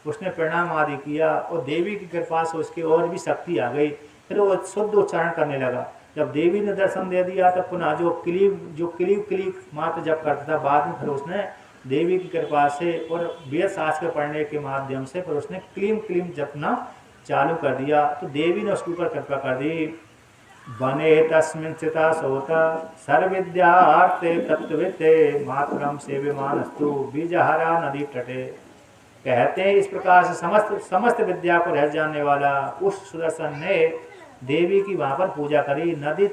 उसने प्रणाम आदि किया, और देवी की कृपा से उसकी और भी शक्ति आ गई। फिर वो शुद्ध उच्चारण करने लगा। जब देवी ने दर्शन दे दिया, तब पुनः जो क्लीब मात्र जप करता था, बाद में फिर उसने देवी की कृपा से और वेद शास्त्र पढ़ने के माध्यम से फिर उसने क्लीम जपना चालू कर दिया। तो देवी ने उसके ऊपर कृपा कर दी। बने तस्मिन् स्थिता सोता सर्वविद्यार्थे तत्त्ववित्ते मातरम सेव्यमानस्तु बीजहरा नदी तटे। कहते हैं इस प्रकार से समस्त समस्त विद्या को रह जाने वाला उस सुदर्शन ने देवी की वहाँ पर पूजा करी। नदी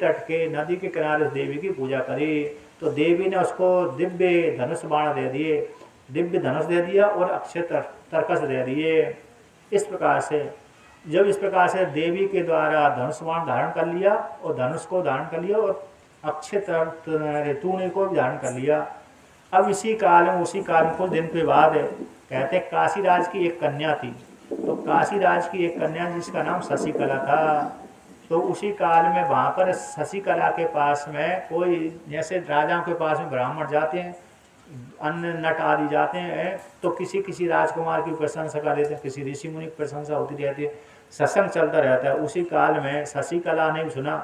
के किनारे उस देवी की पूजा करी तो देवी ने उसको दिव्य धनुष बाण दे दिए, दिव्य धनुष दे दिया और अक्षय तरकस दे दिए। इस प्रकार से जब इस प्रकार से देवी के द्वारा धनुष बाण धारण कर लिया और धनुष को धारण कर लिया और अक्षय तूणे को भी धारण कर लिया। अब उसी काल में कुछ दिन के बाद कहते हैं काशीराज की एक कन्या थी। तो काशीराज की एक कन्या जिसका नाम शशिकला था। तो उसी काल में वहाँ पर शशिकला के पास में कोई जैसे राजाओं के पास में ब्राह्मण जाते हैं, अन्य नट आदि जाते हैं तो किसी किसी राजकुमार की प्रशंसा कर लेते हैं, किसी ऋषि मुनि की प्रशंसा होती रहती है, सत्संग चलता रहता है। उसी काल में शशिकला ने भी सुना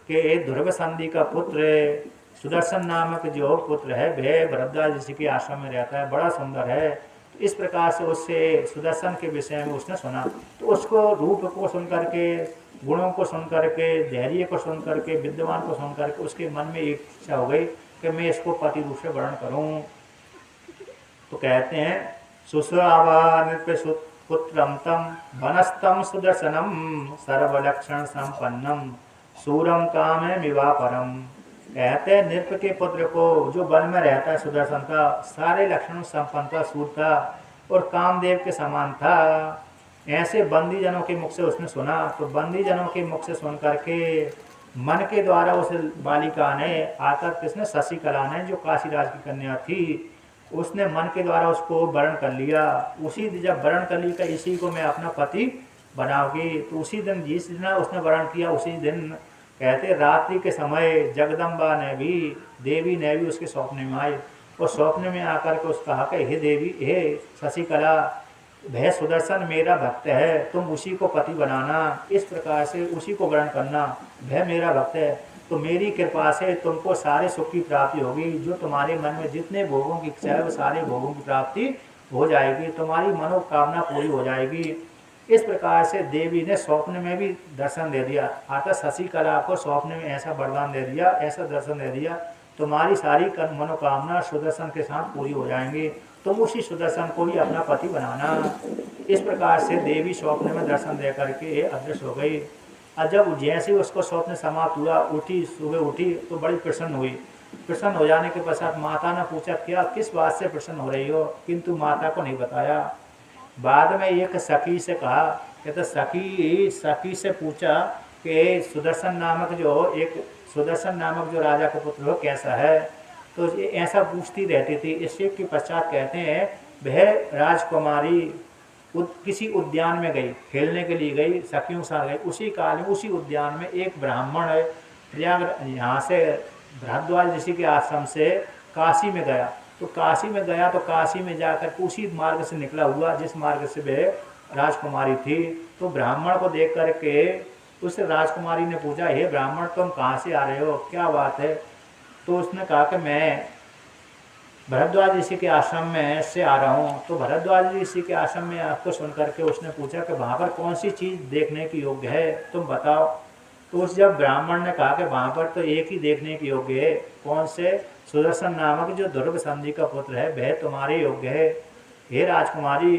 कि ध्रुव संधि का पुत्र सुदर्शन नामक जो पुत्र है वह भरद्वाज ऋषि के आश्रम में रहता है, बड़ा सुंदर है। तो इस प्रकार से उससे सुदर्शन के विषय में उसने सुना। तो उसको रूप को सुन करके, गुणों को सुन करके, धैर्य को सुन करके, विद्वान को सुन करके उसके मन में एक इच्छा हो गई कि मैं इसको पति रूप से वर्ण करूं। तो कहते हैं सुश्रावा नृप पुत्रम तम वनस्तम सुदर्शनम सर्वलक्षण संपन्नम सूरम काम विवाह परम। कहते हैं नृप के पुत्र को जो वन में रहता है सुदर्शन का, सारे लक्षणों संपन्न था, सूर था और कामदेव के समान था। ऐसे बंदी जनों के मुख से उसने सुना। तो बंदी जनों के मुख से सुन करके मन के द्वारा उस बालिका ने आकर किसने, शशिकला ने, जो काशीराज की कन्या थी, उसने मन के द्वारा उसको वर्ण कर लिया। उसी जब वर्ण कर लिया इसी को मैं अपना पति बनाऊंगी। तो उसी दिन जिस दिन उसने वर्ण किया उसी दिन कहते रात्रि के समय जगदम्बा ने भी, देवी ने भी उसके सौंपने में आई और सौंपने में आकर के उसका कहा कि हे देवी, हे शशिकला, वह सुदर्शन मेरा भक्त है, तुम उसी को पति बनाना। इस प्रकार से उसी को ग्रहण करना, वह मेरा भक्त है तो मेरी कृपा से तुमको सारे सुख की प्राप्ति होगी। जो तुम्हारे मन में जितने भोगों की इच्छा है वो सारे भोगों की प्राप्ति हो जाएगी, तुम्हारी मनोकामना पूरी हो जाएगी। इस प्रकार से देवी ने स्वप्न में भी दर्शन दे दिया। अर्थात शशिकला को स्वप्न में ऐसा वरदान दे दिया, ऐसा दर्शन दे दिया, तुम्हारी सारी मनोकामना सुदर्शन के साथ पूरी हो जाएंगी, तुम उसी सुदर्शन को ही अपना पति बनाना। इस प्रकार से देवी स्वप्न में दर्शन दे करके अदृश्य हो गई। और जब जैसे ही उसको स्वप्न समाप्त हुआ, उठी, सुबह उठी तो बड़ी प्रसन्न हुई। प्रसन्न हो जाने के पश्चात माता ने पूछा क्या किस बात से प्रसन्न हो रही हो, किंतु माता को नहीं बताया। बाद में एक सखी से कहा कि तो सखी से पूछा कि सुदर्शन नामक जो राजा का पुत्र हो कैसा है। तो ऐसा पूछती रहती थी। इसके के पश्चात कहते हैं वह राजकुमारी किसी उद्यान में गई, खेलने के लिए गई, सखियों के साथ गई। उसी काल में उसी उद्यान में एक ब्राह्मण है प्रयाग यहाँ से भरद्वाज ऋषि के आश्रम से काशी में गया। तो काशी में गया तो काशी में जाकर उसी मार्ग से निकला हुआ जिस मार्ग से वह राजकुमारी थी। तो ब्राह्मण को देख करके उस राजकुमारी ने पूछा, हे ब्राह्मण, तुम कहाँ से आ रहे हो, क्या बात है। तो उसने कहा कि मैं भरद्वाज ऋषि के आश्रम में से आ रहा हूँ। तो भरद्वाज ऋषि के आश्रम में आपको सुन करके उसने पूछा कि वहाँ पर कौन सी चीज़ देखने की योग्य है, तुम बताओ। तो उस जब ब्राह्मण ने कहा कि वहाँ पर तो एक ही देखने की योग्य है, कौन से, सुदर्शन नामक जो ध्रुव संधि का पुत्र है वह तुम्हारे योग्य है। हे राजकुमारी,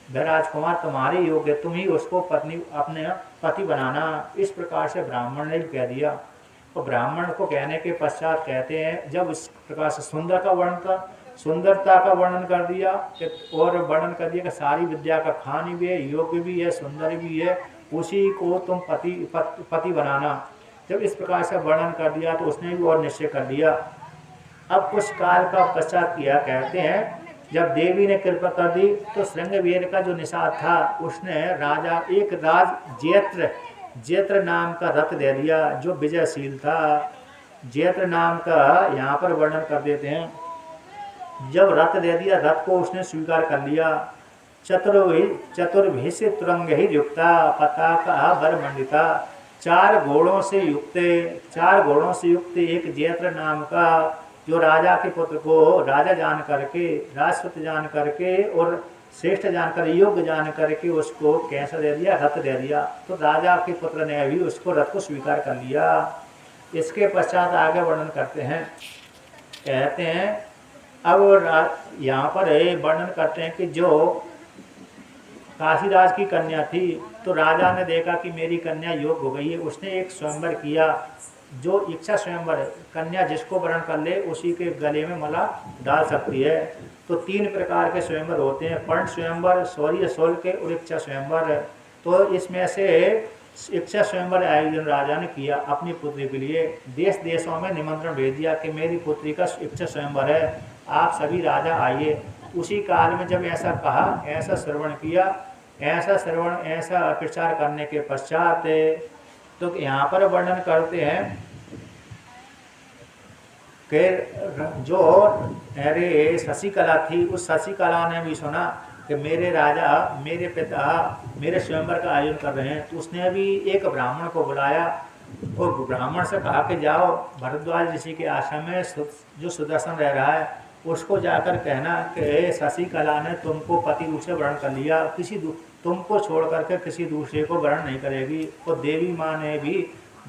वह राजकुमार तुम्हारे योग्य, तुम ही उसको अपने पति बनाना। इस प्रकार से ब्राह्मण ने कह दिया। तो ब्राह्मण को कहने के पश्चात कहते हैं जब इस प्रकार से सुंदरता का वर्णन कर दिया और वर्णन कर दिया कि सारी विद्या का खानी भी है, योग्य भी है, सुंदर भी है, उसी को तुम पति बनाना। जब इस प्रकार से वर्णन कर दिया तो उसने भी और निश्चय कर लिया। अब कुछ काल का पश्चात किया, कहते हैं जब देवी ने कृपा कर दी तो श्रृंगवीर का जो निषाद था उसने जेत्र नाम का रथ दे दिया जो विजयशील था। जेत्र नाम का यहाँ पर वर्णन कर देते हैं। जब रथ दे दिया, रथ को उसने स्वीकार कर लिया। चतुर्भिष तुरंग ही युक्ता पताका बरमंडिता, चार घोड़ों से युक्त एक जेत्र नाम का जो राजा के पुत्र को राजा जान करके, राजपुत्र जान करके और श्रेष्ठ जानकर, योग्य जान करके उसको कैसा दे दिया, रथ दे दिया। तो राजा के पुत्र ने भी उसको रथ को स्वीकार कर लिया। इसके पश्चात आगे वर्णन करते हैं, कहते हैं अब यहाँ पर वर्णन करते हैं कि जो काशीराज की कन्या थी, तो राजा ने देखा कि मेरी कन्या योग्य हो गई है, उसने एक स्वयंवर किया। जो इच्छा स्वयंवर है, कन्या जिसको वरण कर ले उसी के गले में माला डाल सकती है। तो 3 प्रकार के स्वयंवर होते हैं, पर्ण स्वयंवर, शौर्य शुल्क और इच्छा स्वयंवर। तो इसमें से इच्छा स्वयंवर आयोजन राजा ने किया अपनी पुत्री के लिए। देश देशों में निमंत्रण भेज दिया कि मेरी पुत्री का इच्छा स्वयंवर है, आप सभी राजा आइए। उसी काल में जब ऐसा कहा, ऐसा श्रवण किया, ऐसा प्रचार करने के पश्चात तो यहाँ पर वर्णन करते हैं कि जो अरे शशिकला थी, उस शशिकला ने भी सुना कि मेरे राजा, मेरे पिता मेरे स्वयंवर का आयोजन कर रहे हैं। तो उसने भी एक ब्राह्मण को बुलाया और ब्राह्मण से कहा कि जाओ भरद्वाज ऋषि के आश्रम में जो सुदर्शन रह रहा है उसको जाकर कहना कि शशिकला ने तुमको पति रूप से वरण कर लिया, तुमको छोड़ करके किसी दूसरे को वरण नहीं करेगी। और देवी माँ ने भी,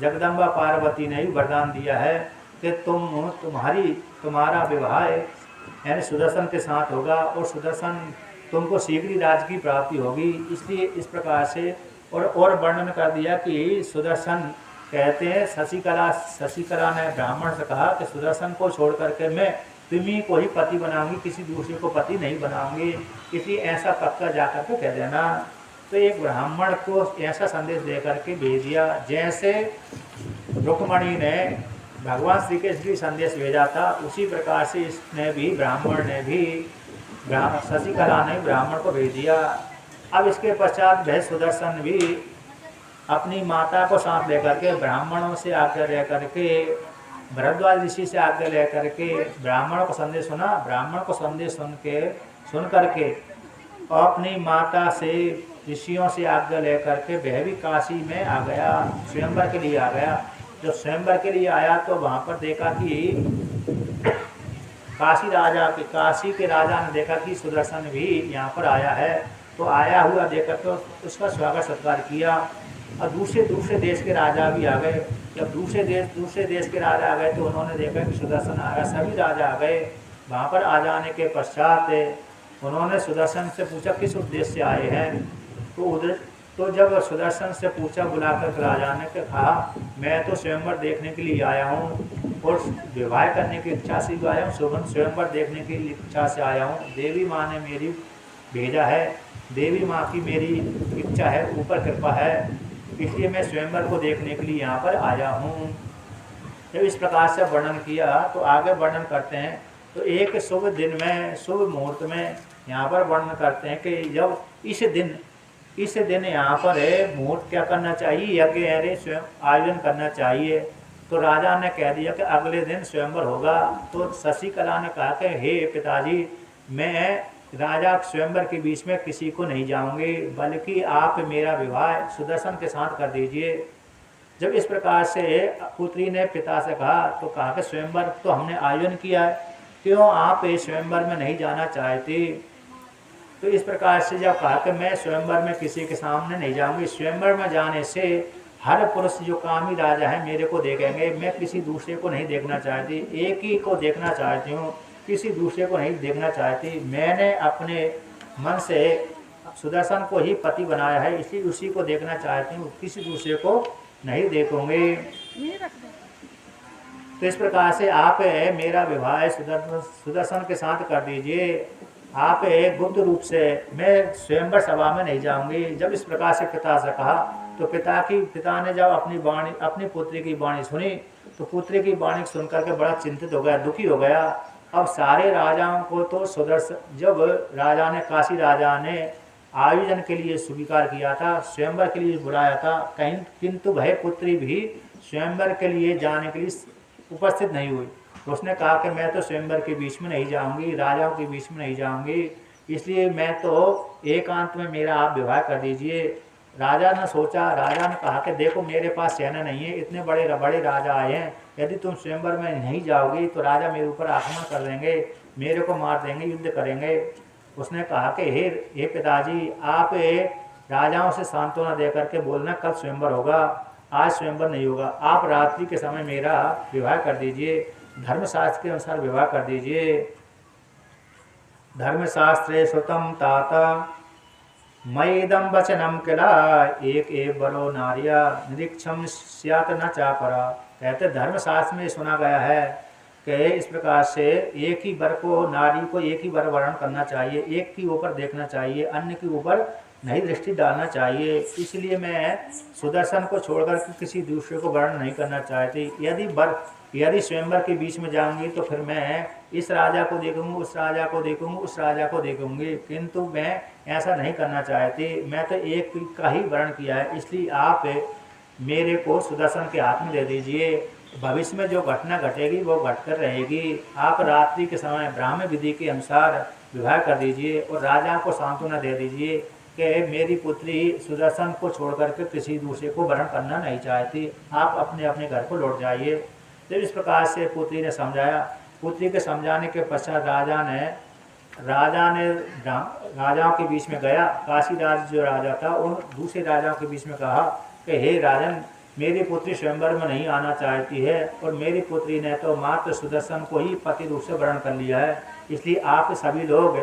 जगदम्बा पार्वती ने भी वरदान दिया है कि तुम्हारा विवाह यानी सुदर्शन के साथ होगा और सुदर्शन तुमको शीघ्र ही राज की प्राप्ति होगी। इसलिए इस प्रकार से और वर्णन कर दिया कि सुदर्शन कहते हैं शशिकला ने ब्राह्मण से कहा कि सुदर्शन को छोड़ करके मैं तुम्ही को ही पति बनाऊंगी, किसी दूसरे को पति नहीं बनाऊंगी, इसलिए ऐसा पक्का जाकर के कह देना। तो एक ब्राह्मण को ऐसा संदेश दे करके भेज दिया, जैसे रुक्मणी ने भगवान श्री कृष्ण की संदेश भेजा था, उसी प्रकार से इसने भी, ब्राह्मण ने भी, शशिकला ने ब्राह्मण को भेज दिया। अब इसके पश्चात वह सुदर्शन भी अपनी माता को साथ लेकर के, ब्राह्मणों से आज्ञा लेकर के, भरद्वाज ऋषि से आज्ञा लेकर के ब्राह्मणों को संदेश सुना। ब्राह्मण को संदेश सुन करके अपनी माता से, ऋषियों से आज्ञा लेकर के वह भी काशी में आ गया, स्वयंवर के लिए आ गया। जब स्वयंवर के लिए आया तो वहाँ पर देखा कि काशी के राजा ने देखा कि सुदर्शन भी यहाँ पर आया है। तो आया हुआ देखकर तो उसका स्वागत सत्कार किया। और दूसरे देश के राजा भी आ गए। जब दूसरे देश के राजा आ गए तो उन्होंने देखा कि सुदर्शन आ गया, सभी राजा आ गए। वहाँ पर आ जाने के पश्चात उन्होंने सुदर्शन से पूछा किस उद्देश्य से आए हैं। तो जब सुदर्शन से पूछा, बुलाकर राजा ने कहा मैं तो स्वयंवर देखने के लिए आया हूँ और विवाह करने की इच्छा से भी आया हूँ, स्वयंवर देखने की इच्छा से आया हूँ। देवी माँ ने मेरी भेजा है, देवी माँ की मेरी इच्छा है, ऊपर कृपा है, इसलिए मैं स्वयंवर को देखने के लिए यहाँ पर आया हूँ। जब इस प्रकार से वर्णन किया तो आगे वर्णन करते हैं। तो एक शुभ दिन में, शुभ मुहूर्त में यहाँ पर वर्णन करते हैं कि जब इस दिन यहाँ पर मुहूर्त क्या करना चाहिए, यज्ञ स्वयं आयोजन करना चाहिए। तो राजा ने कह दिया कि अगले दिन स्वयंवर होगा। तो शशिकला ने कहा कि हे पिताजी, मैं राजा स्वयंवर के बीच में किसी को नहीं जाऊंगी, बल्कि आप मेरा विवाह सुदर्शन के साथ कर दीजिए। जब इस प्रकार से पुत्री ने पिता से कहा तो कहा कि स्वयंवर तो हमने आयोजन किया है, क्यों आप इस स्वयंवर में नहीं जाना चाहती। तो इस प्रकार से जब कहा कि मैं स्वयंवर में किसी के सामने नहीं जाऊंगी, स्वयंवर में जाने से हर पुरुष जो कामी राजा है मेरे को देखेंगे, मैं किसी दूसरे को नहीं देखना चाहती, एक ही को देखना चाहती हूँ, किसी दूसरे को नहीं देखना चाहती। मैंने अपने मन से सुदर्शन को ही पति बनाया है, इसलिए उसी को देखना चाहती हूँ, किसी दूसरे को नहीं देखूंगी। तो इस प्रकार से आप मेरा विवाह सुदर्शन के साथ कर दीजिए। आप गुप्त रूप से, मैं स्वयंवर सभा में नहीं जाऊंगी। जब इस प्रकार से पिता से कहा तो पिता ने जब अपनी पुत्री की वाणी सुनी तो पुत्री की वाणी सुनकर के बड़ा चिंतित हो गया, दुखी हो गया। अब सारे राजाओं को तो जब राजा ने, काशी राजा ने आयोजन के लिए स्वीकार किया था, स्वयंवर के लिए बुलाया था, किंतु वह पुत्री भी स्वयंवर के लिए जाने के लिए उपस्थित नहीं हुई। तो उसने कहा कि मैं तो स्वयंवर के बीच में नहीं जाऊंगी, राजाओं के बीच में नहीं जाऊंगी, इसलिए मैं तो एकांत में मेरा आप विवाह कर दीजिए। राजा ने कहा कि देखो मेरे पास सेना नहीं है, इतने बड़े राजा आए हैं, यदि तुम स्वयंवर में नहीं जाओगी तो राजा मेरे ऊपर आक्रमण कर देंगे, मेरे को मार देंगे, युद्ध करेंगे। उसने कहा कि हे पिताजी, आप राजाओं से सांत्वना दे करके बोलना कल स्वयंवर होगा, आज स्वयंवर नहीं होगा। आप रात्रि के समय मेरा विवाह कर दीजिए, धर्मशास्त्र के अनुसार विवाह कर दीजिए। धर्मशास्त्रे श्रुतं तात मयिदं वचनम किला एक एव बरो नार्या निरीक्षम स्यात् न चापरा। कहते धर्मशास्त्र में सुना गया है कि इस प्रकार से एक ही वर को, नारी को एक ही वर वर्ण करना चाहिए, एक के ऊपर देखना चाहिए, अन्य के ऊपर नहीं दृष्टि डालना चाहिए। इसलिए मैं सुदर्शन को छोड़कर किसी दूसरे को वर्ण नहीं करना चाहती। यदि स्वयंवर के बीच में जाऊंगी तो फिर मैं इस राजा को देखूंगी, उस राजा को देखूंगी, उस राजा को देखूंगी, किंतु मैं ऐसा नहीं करना चाहती। मैं तो एक का ही वर्ण किया है, इसलिए आप मेरे को सुदर्शन के हाथ में दे दीजिए। भविष्य में जो घटना घटेगी वो घटकर रहेगी। आप रात्रि के समय ब्राह्मण विधि के अनुसार विवाह कर दीजिए और राजा को सांत्वना दे दीजिए कि मेरी पुत्री सुदर्शन को छोड़कर के किसी दूसरे को वर्ण करना नहीं चाहती, आप अपने अपने घर को लौट जाइए। तो इस प्रकार से पुत्री ने समझाया। पुत्री के समझाने के पश्चात राजा ने राजाओं के बीच में गया। काशी राज जो राजा था उन दूसरे राजाओं के बीच में कहा कि हे राजन, मेरी पुत्री स्वयंवर में नहीं आना चाहती है और मेरी पुत्री ने तो मात्र सुदर्शन को ही पति रूप से वर्ण कर लिया है, इसलिए आप सभी लोग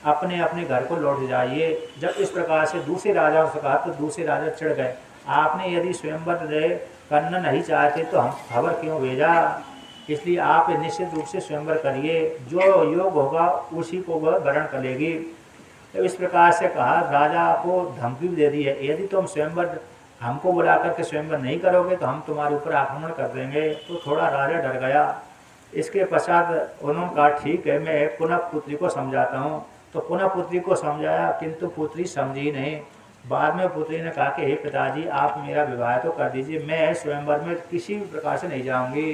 अपने अपने घर को लौट जाइए। जब इस प्रकार से दूसरे राजाओं से कहा तो दूसरे राजा चिढ़ गए। आपने यदि स्वयंवर करना नहीं चाहते तो हम खबर क्यों भेजा? इसलिए आप निश्चित रूप से स्वयंवर करिए, जो योग होगा उसी को वह वर्ण करेगी। तो इस प्रकार से कहा, राजा को धमकी भी दे दी है, यदि तुम स्वयंवर हमको बुला करके स्वयंवर नहीं करोगे तो हम तुम्हारे ऊपर आक्रमण कर देंगे। तो थोड़ा राजा डर गया। इसके पश्चात उन्होंने कहा ठीक है, मैं पुनः पुत्री को समझाता हूँ। तो पुनः पुत्री को समझाया, किंतु पुत्री समझी नहीं। बाद में पुत्री ने कहा कि हे पिताजी, आप मेरा विवाह तो कर दीजिए, मैं स्वयंवर में किसी भी प्रकार से नहीं जाऊंगी।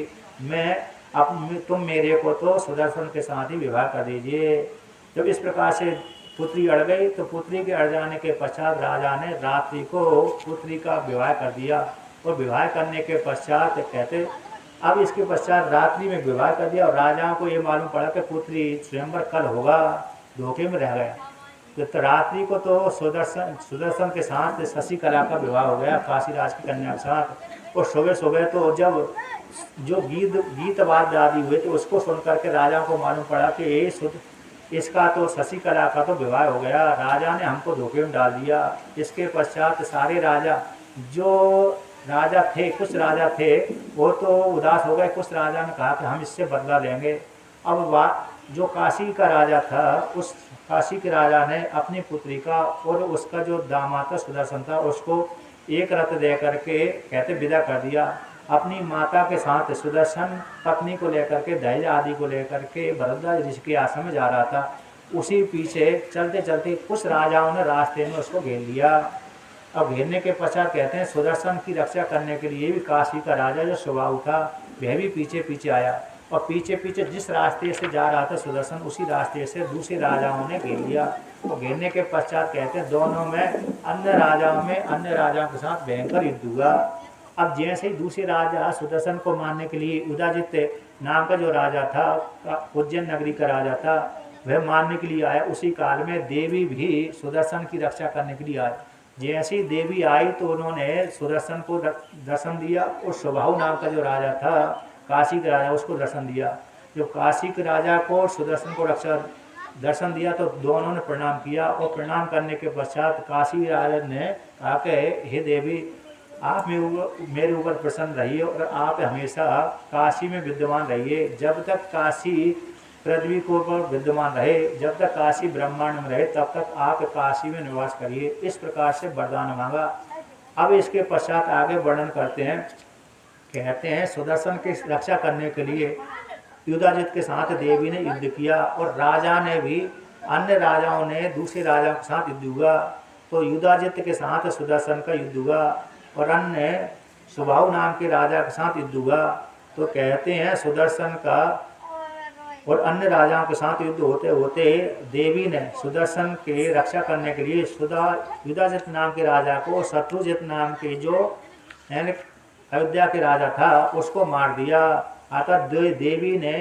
तुम मेरे को तो सुदर्शन के साथ ही विवाह कर दीजिए। जब इस प्रकार से पुत्री अड़ गई तो पुत्री के अड़ जाने के पश्चात राजा ने रात्रि को पुत्री का विवाह कर दिया। और विवाह करने के पश्चात कहते अब इसके पश्चात रात्रि में विवाह कर दिया और राजाओं को ये मालूम पड़ा कि पुत्री स्वयंवर कल होगा, धोखे में रह गया। तो रात्रि को तो सुदर्शन के साथ शशिकला का विवाह हो गया, काशीराज की कन्या के साथ। और सुबह सुबह तो जब जो गीत वाद्य आदि हुए तो उसको सुन करके राजाओं को मालूम पड़ा कि इसका तो शशिकला का तो विवाह हो गया, राजा ने हमको धोखे में डाल दिया। इसके पश्चात सारे राजा जो राजा थे, कुछ राजा थे वो तो उदास हो गए, कुछ राजा ने कहा कि हम इससे बदला लेंगे। अब जो काशी का राजा था, उस काशी के राजा ने अपनी पुत्री का और उसका जो दामाद था सुदर्शन था, उसको एक रथ दे करके कहते विदा कर दिया। अपनी माता के साथ सुदर्शन पत्नी को लेकर के, दहेज आदि को लेकर के भरद्वाज ऋषि के आश्रम में जा रहा था। उसी पीछे चलते चलते कुछ राजाओं ने रास्ते में उसको घेर लिया। अब घेरने के पश्चात कहते हैं सुदर्शन की रक्षा करने के लिए भी काशी का राजा जो स्वभाव था वह भी पीछे पीछे आया और पीछे पीछे जिस रास्ते से जा रहा था सुदर्शन, उसी रास्ते से दूसरे राजाओं ने घेर लिया। और घेरने के पश्चात कहते हैं दोनों में अन्य राजाओं के साथ भयंकर युद्ध हुआ। अब जैसे ही दूसरे राजा सुदर्शन को मारने के लिए उदाजित नाम का जो राजा था, उज्जैन नगरी का राजा था, वह मारने के लिए आया। उसी काल में देवी भी सुदर्शन की रक्षा करने के लिए आई। जैसे ही देवी आई तो उन्होंने सुदर्शन को दर्शन दिया और स्वभाव नाम का जो राजा था, काशी का राजा, उसको दर्शन दिया। जो काशी के राजा को सुदर्शन को दर्शन दिया तो दोनों ने प्रणाम किया। और प्रणाम करने के पश्चात काशी राजा ने कहा कि हे देवी, आप मेरे ऊपर प्रसन्न रहिए और आप हमेशा काशी में विद्यमान रहिए। जब तक काशी पृथ्वी को ऊपर विद्यमान रहे, जब तक काशी ब्रह्मांड में रहे, तब तक आप काशी में निवास करिए। इस प्रकार से वरदान मांगा। अब इसके पश्चात आगे वर्णन करते हैं। कहते हैं सुदर्शन की रक्षा करने के लिए युधाजित के साथ देवी ने युद्ध किया और राजा ने भी, अन्य राजाओं ने दूसरे राजाओं के साथ युद्ध हुआ। तो युधाजित के साथ सुदर्शन का युद्ध हुआ और अन्य स्वभाव नाम के राजा के साथ युद्ध हुआ। तो कहते हैं सुदर्शन का और अन्य राजाओं के साथ युद्ध होते होते देवी ने सुदर्शन के रक्षा करने के लिए युधाजित नाम के राजा को शत्रुजित नाम के जो अयोध्या के राजा था उसको मार दिया। अतः देवी ने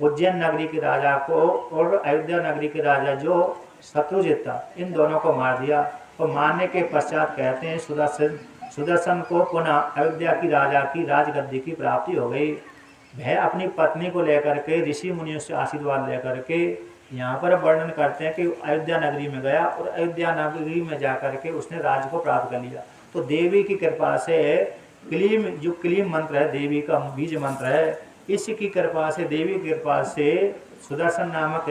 उज्जैन नगरी के राजा को और अयोध्या नगरी के राजा जो शत्रुजित था, इन दोनों को मार दिया। और मारने के पश्चात कहते हैं सुदर्शन को पुनः अयोध्या की राजा की राजगद्दी की प्राप्ति हो गई। वह अपनी पत्नी को लेकर के ऋषि मुनियों से आशीर्वाद लेकर के यहाँ पर वर्णन करते हैं कि अयोध्या नगरी में गया और अयोध्या नगरी में जाकर के उसने राज्य को प्राप्त कर लिया। तो देवी की कृपा से क्लीम, जो क्लीम मंत्र है देवी का बीज मंत्र है, इसकी कृपा से, देवी की कृपा से सुदर्शन नामक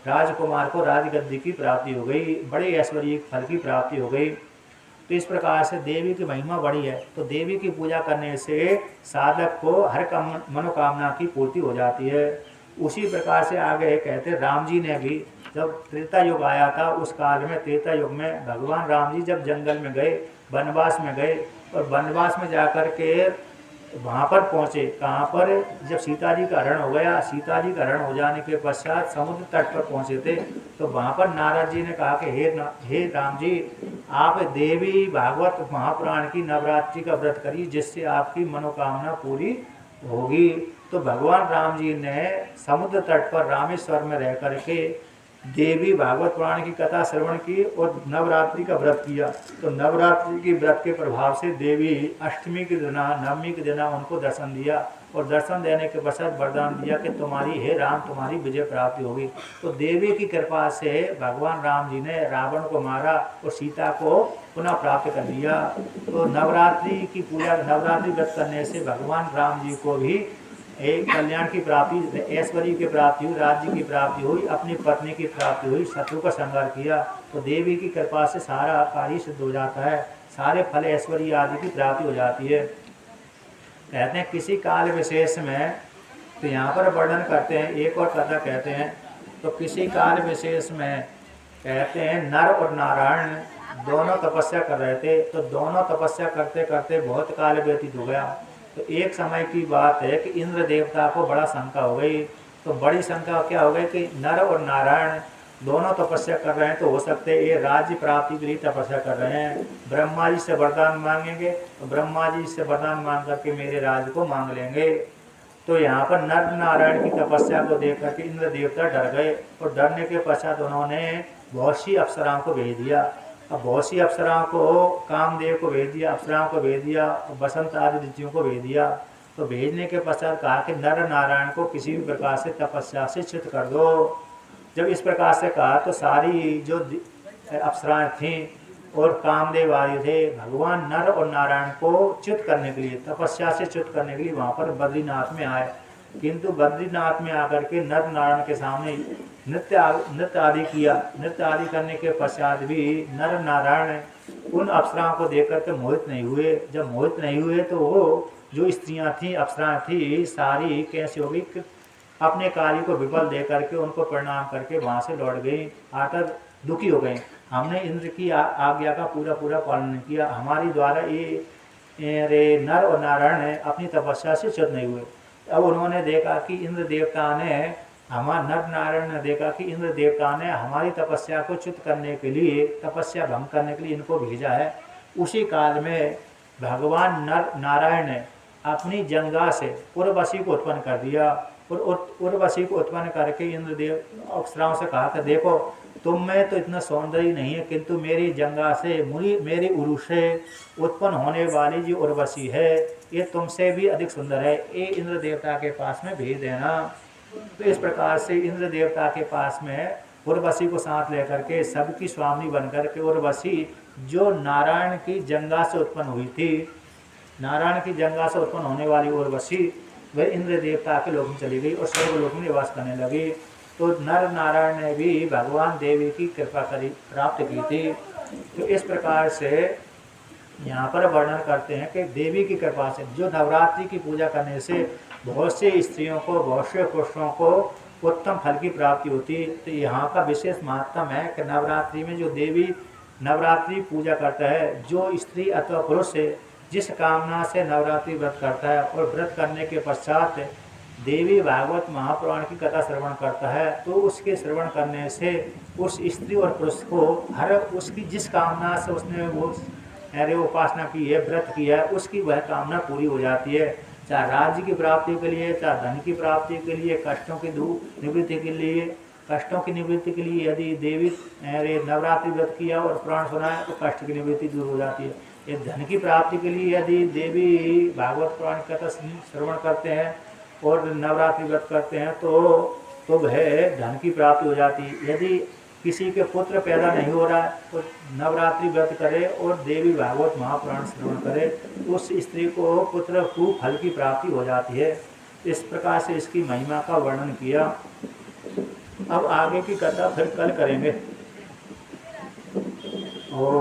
राजकुमार को राजगद्दी की प्राप्ति हो गई, बड़े ऐश्वर्य फल की प्राप्ति हो गई। तो इस प्रकार से देवी की महिमा बड़ी है। तो देवी की पूजा करने से साधक को हर मनोकामना की पूर्ति हो जाती है। उसी प्रकार से आगे कहते राम जी ने भी, जब त्रेता युग आया था उस काल में, त्रेता युग में भगवान राम जी जब जंगल में गए, वनवास में गए, और वनवास में जाकर के वहाँ पर पहुँचे, कहाँ पर, जब सीता जी का हरण हो गया, सीता जी का हरण हो जाने के पश्चात समुद्र तट पर पहुँचे थे, तो वहाँ पर नारद जी ने कहा कि हे राम जी, आप देवी भागवत महापुराण की नवरात्रि का व्रत करिए, जिससे आपकी मनोकामना पूरी होगी। तो भगवान राम जी ने समुद्र तट पर रामेश्वर में रह करके देवी भागवत पुराण की कथा श्रवण की और नवरात्रि का व्रत किया। तो नवरात्रि की व्रत के प्रभाव से देवी अष्टमी के दिन, नवमी के दिन उनको दर्शन दिया, और दर्शन देने के पश्चात वरदान दिया कि तुम्हारी, हे राम, तुम्हारी विजय प्राप्ति होगी। तो देवी की कृपा से भगवान राम जी ने रावण को मारा और सीता को पुनः प्राप्त कर लिया। तो नवरात्रि की पूजा, नवरात्रि व्रत करने से भगवान राम जी को भी एक कल्याण की प्राप्ति, ऐश्वर्य की प्राप्ति हुई, राज्य की प्राप्ति हुई, अपनी पत्नी की प्राप्ति हुई, शत्रु का संहार किया। तो देवी की कृपा से सारा कार्य सिद्ध हो जाता है, सारे फल ऐश्वर्य आदि की प्राप्ति हो जाती है। कहते हैं किसी काल विशेष में, तो यहाँ पर वर्णन करते हैं, एक और कथा कहते हैं, तो किसी काल विशेष में कहते हैं नर और नारायण दोनों तपस्या कर रहे थे। तो दोनों तपस्या करते करते बहुत काल व्यतीत हो गया। तो एक समय की बात है कि इंद्र देवता को बड़ा शंका हो गई। तो बड़ी शंका क्या हो गई कि नर और नारायण दोनों तपस्या कर रहे हैं, तो हो सकते हैं ये राज्य प्राप्ति के लिए तपस्या कर रहे हैं। ब्रह्मा जी से वरदान मांगेंगे, तो ब्रह्मा जी से वरदान मांग करके मेरे राज्य को मांग लेंगे। तो यहाँ पर नर नारायण की तपस्या को देख करके इंद्र देवता डर गए, और डरने के पश्चात उन्होंने बहुत सी अप्सराओं को भेज दिया। अब बहुत सी अप्सराओं को, कामदेव को भेज दिया, अप्सराओं को भेज दिया, बसंत आदि ऋतुओं को भेज दिया। तो भेजने के पश्चात कहा कि नर नारायण को किसी भी प्रकार से तपस्या से च्युत कर दो। जब इस प्रकार से कहा तो सारी जो अप्सराएं थीं और कामदेव आदि थे, भगवान नर और नारायण को च्युत करने के लिए, तपस्या से च्युत करने के लिए वहाँ पर बद्रीनाथ में आए। किंतु बद्रीनाथ में आकर के नर नारायण के सामने नृत्य आदि किया। नृत्य आदि करने के पश्चात भी नर नारायण उन अप्सराओं को देख करके मोहित नहीं हुए। जब मोहित नहीं हुए तो वो जो स्त्रियां थीं, अप्सराएं थी, सारी कैसी हो गई, अपने कार्य को विफल दे करके उनको प्रणाम करके वहाँ से लौट गई, आकर दुखी हो गई। हमने इंद्र की आज्ञा का पूरा पूरा पालन नहीं किया, हमारी द्वारा ये रे नर और नारायण अपनी तपस्या से च्युत नहीं हुए। अब उन्होंने देखा कि इंद्र देवता ने, हमारा नर नारायण ने देखा कि इंद्र देवता ने हमारी तपस्या को च्युत करने के लिए, तपस्या भंग करने के लिए इनको भेजा है। उसी काल में भगवान नर नारायण ने अपनी जंगा से उर्वशी को उत्पन्न कर दिया, और उर्वशी को उत्पन्न करके इंद्रदेव अप्सराओं से कहा कि देखो, तुम में तो इतना सौंदर्य नहीं है, किंतु मेरी जंगा से, मेरी उरु से उत्पन्न होने वाली जो उर्वशी है, ये तुमसे भी अधिक सुंदर है, ये इंद्र देवता के पास में भेज देना। तो इस प्रकार से इंद्र देवता के पास में उर्वशी को साथ लेकर के सबकी स्वामी बनकर के उर्वशी जो नारायण की जंगा से उत्पन्न हुई थी, नारायण की जंगा से उत्पन्न होने वाली उर्वशी वह इंद्र देवता के लोक में चली गई और स्वर्गलोक में निवास करने लगी। तो नर नारायण ने भी भगवान देवी की कृपा करी, प्राप्त की थी। तो इस प्रकार से यहाँ पर वर्णन करते हैं कि देवी की कृपा से, जो नवरात्रि की पूजा करने से बहुत से स्त्रियों को, बहुत से पुरुषों को उत्तम फल की प्राप्ति होती। तो यहाँ का विशेष महत्व है कि नवरात्रि में जो देवी नवरात्रि पूजा करता है, जो स्त्री अथवा पुरुष है, जिस कामना से नवरात्रि व्रत करता है और व्रत करने के पश्चात देवी भागवत महापुराण की कथा श्रवण करता है, तो उसके श्रवण करने से उस स्त्री और पुरुष को हर उसकी जिस कामना से उसने वो अरे उपासना की है, व्रत किया है, उसकी वह कामना पूरी हो जाती है। चाहे राज्य की प्राप्ति के लिए, चाहे धन की प्राप्ति के लिए, कष्टों की निवृत्ति के लिए, कष्टों की निवृत्ति के लिए यदि देवी अरे नवरात्रि व्रत किया और पुराण सुना है तो कष्ट की निवृत्ति दूर हो जाती है। ये धन की प्राप्ति के लिए यदि देवी भागवत पुराण कथा श्रवण करते हैं और नवरात्रि व्रत करते हैं तो तो वह धन की प्राप्ति हो जाती है। यदि किसी के पुत्र पैदा नहीं हो रहा है तो नवरात्रि व्रत करे और देवी भागवत महापुराण श्रवण करे, उस स्त्री को पुत्र को फल की प्राप्ति हो जाती है। इस प्रकार से इसकी महिमा का वर्णन किया। अब आगे की कथा फिर कल करेंगे। और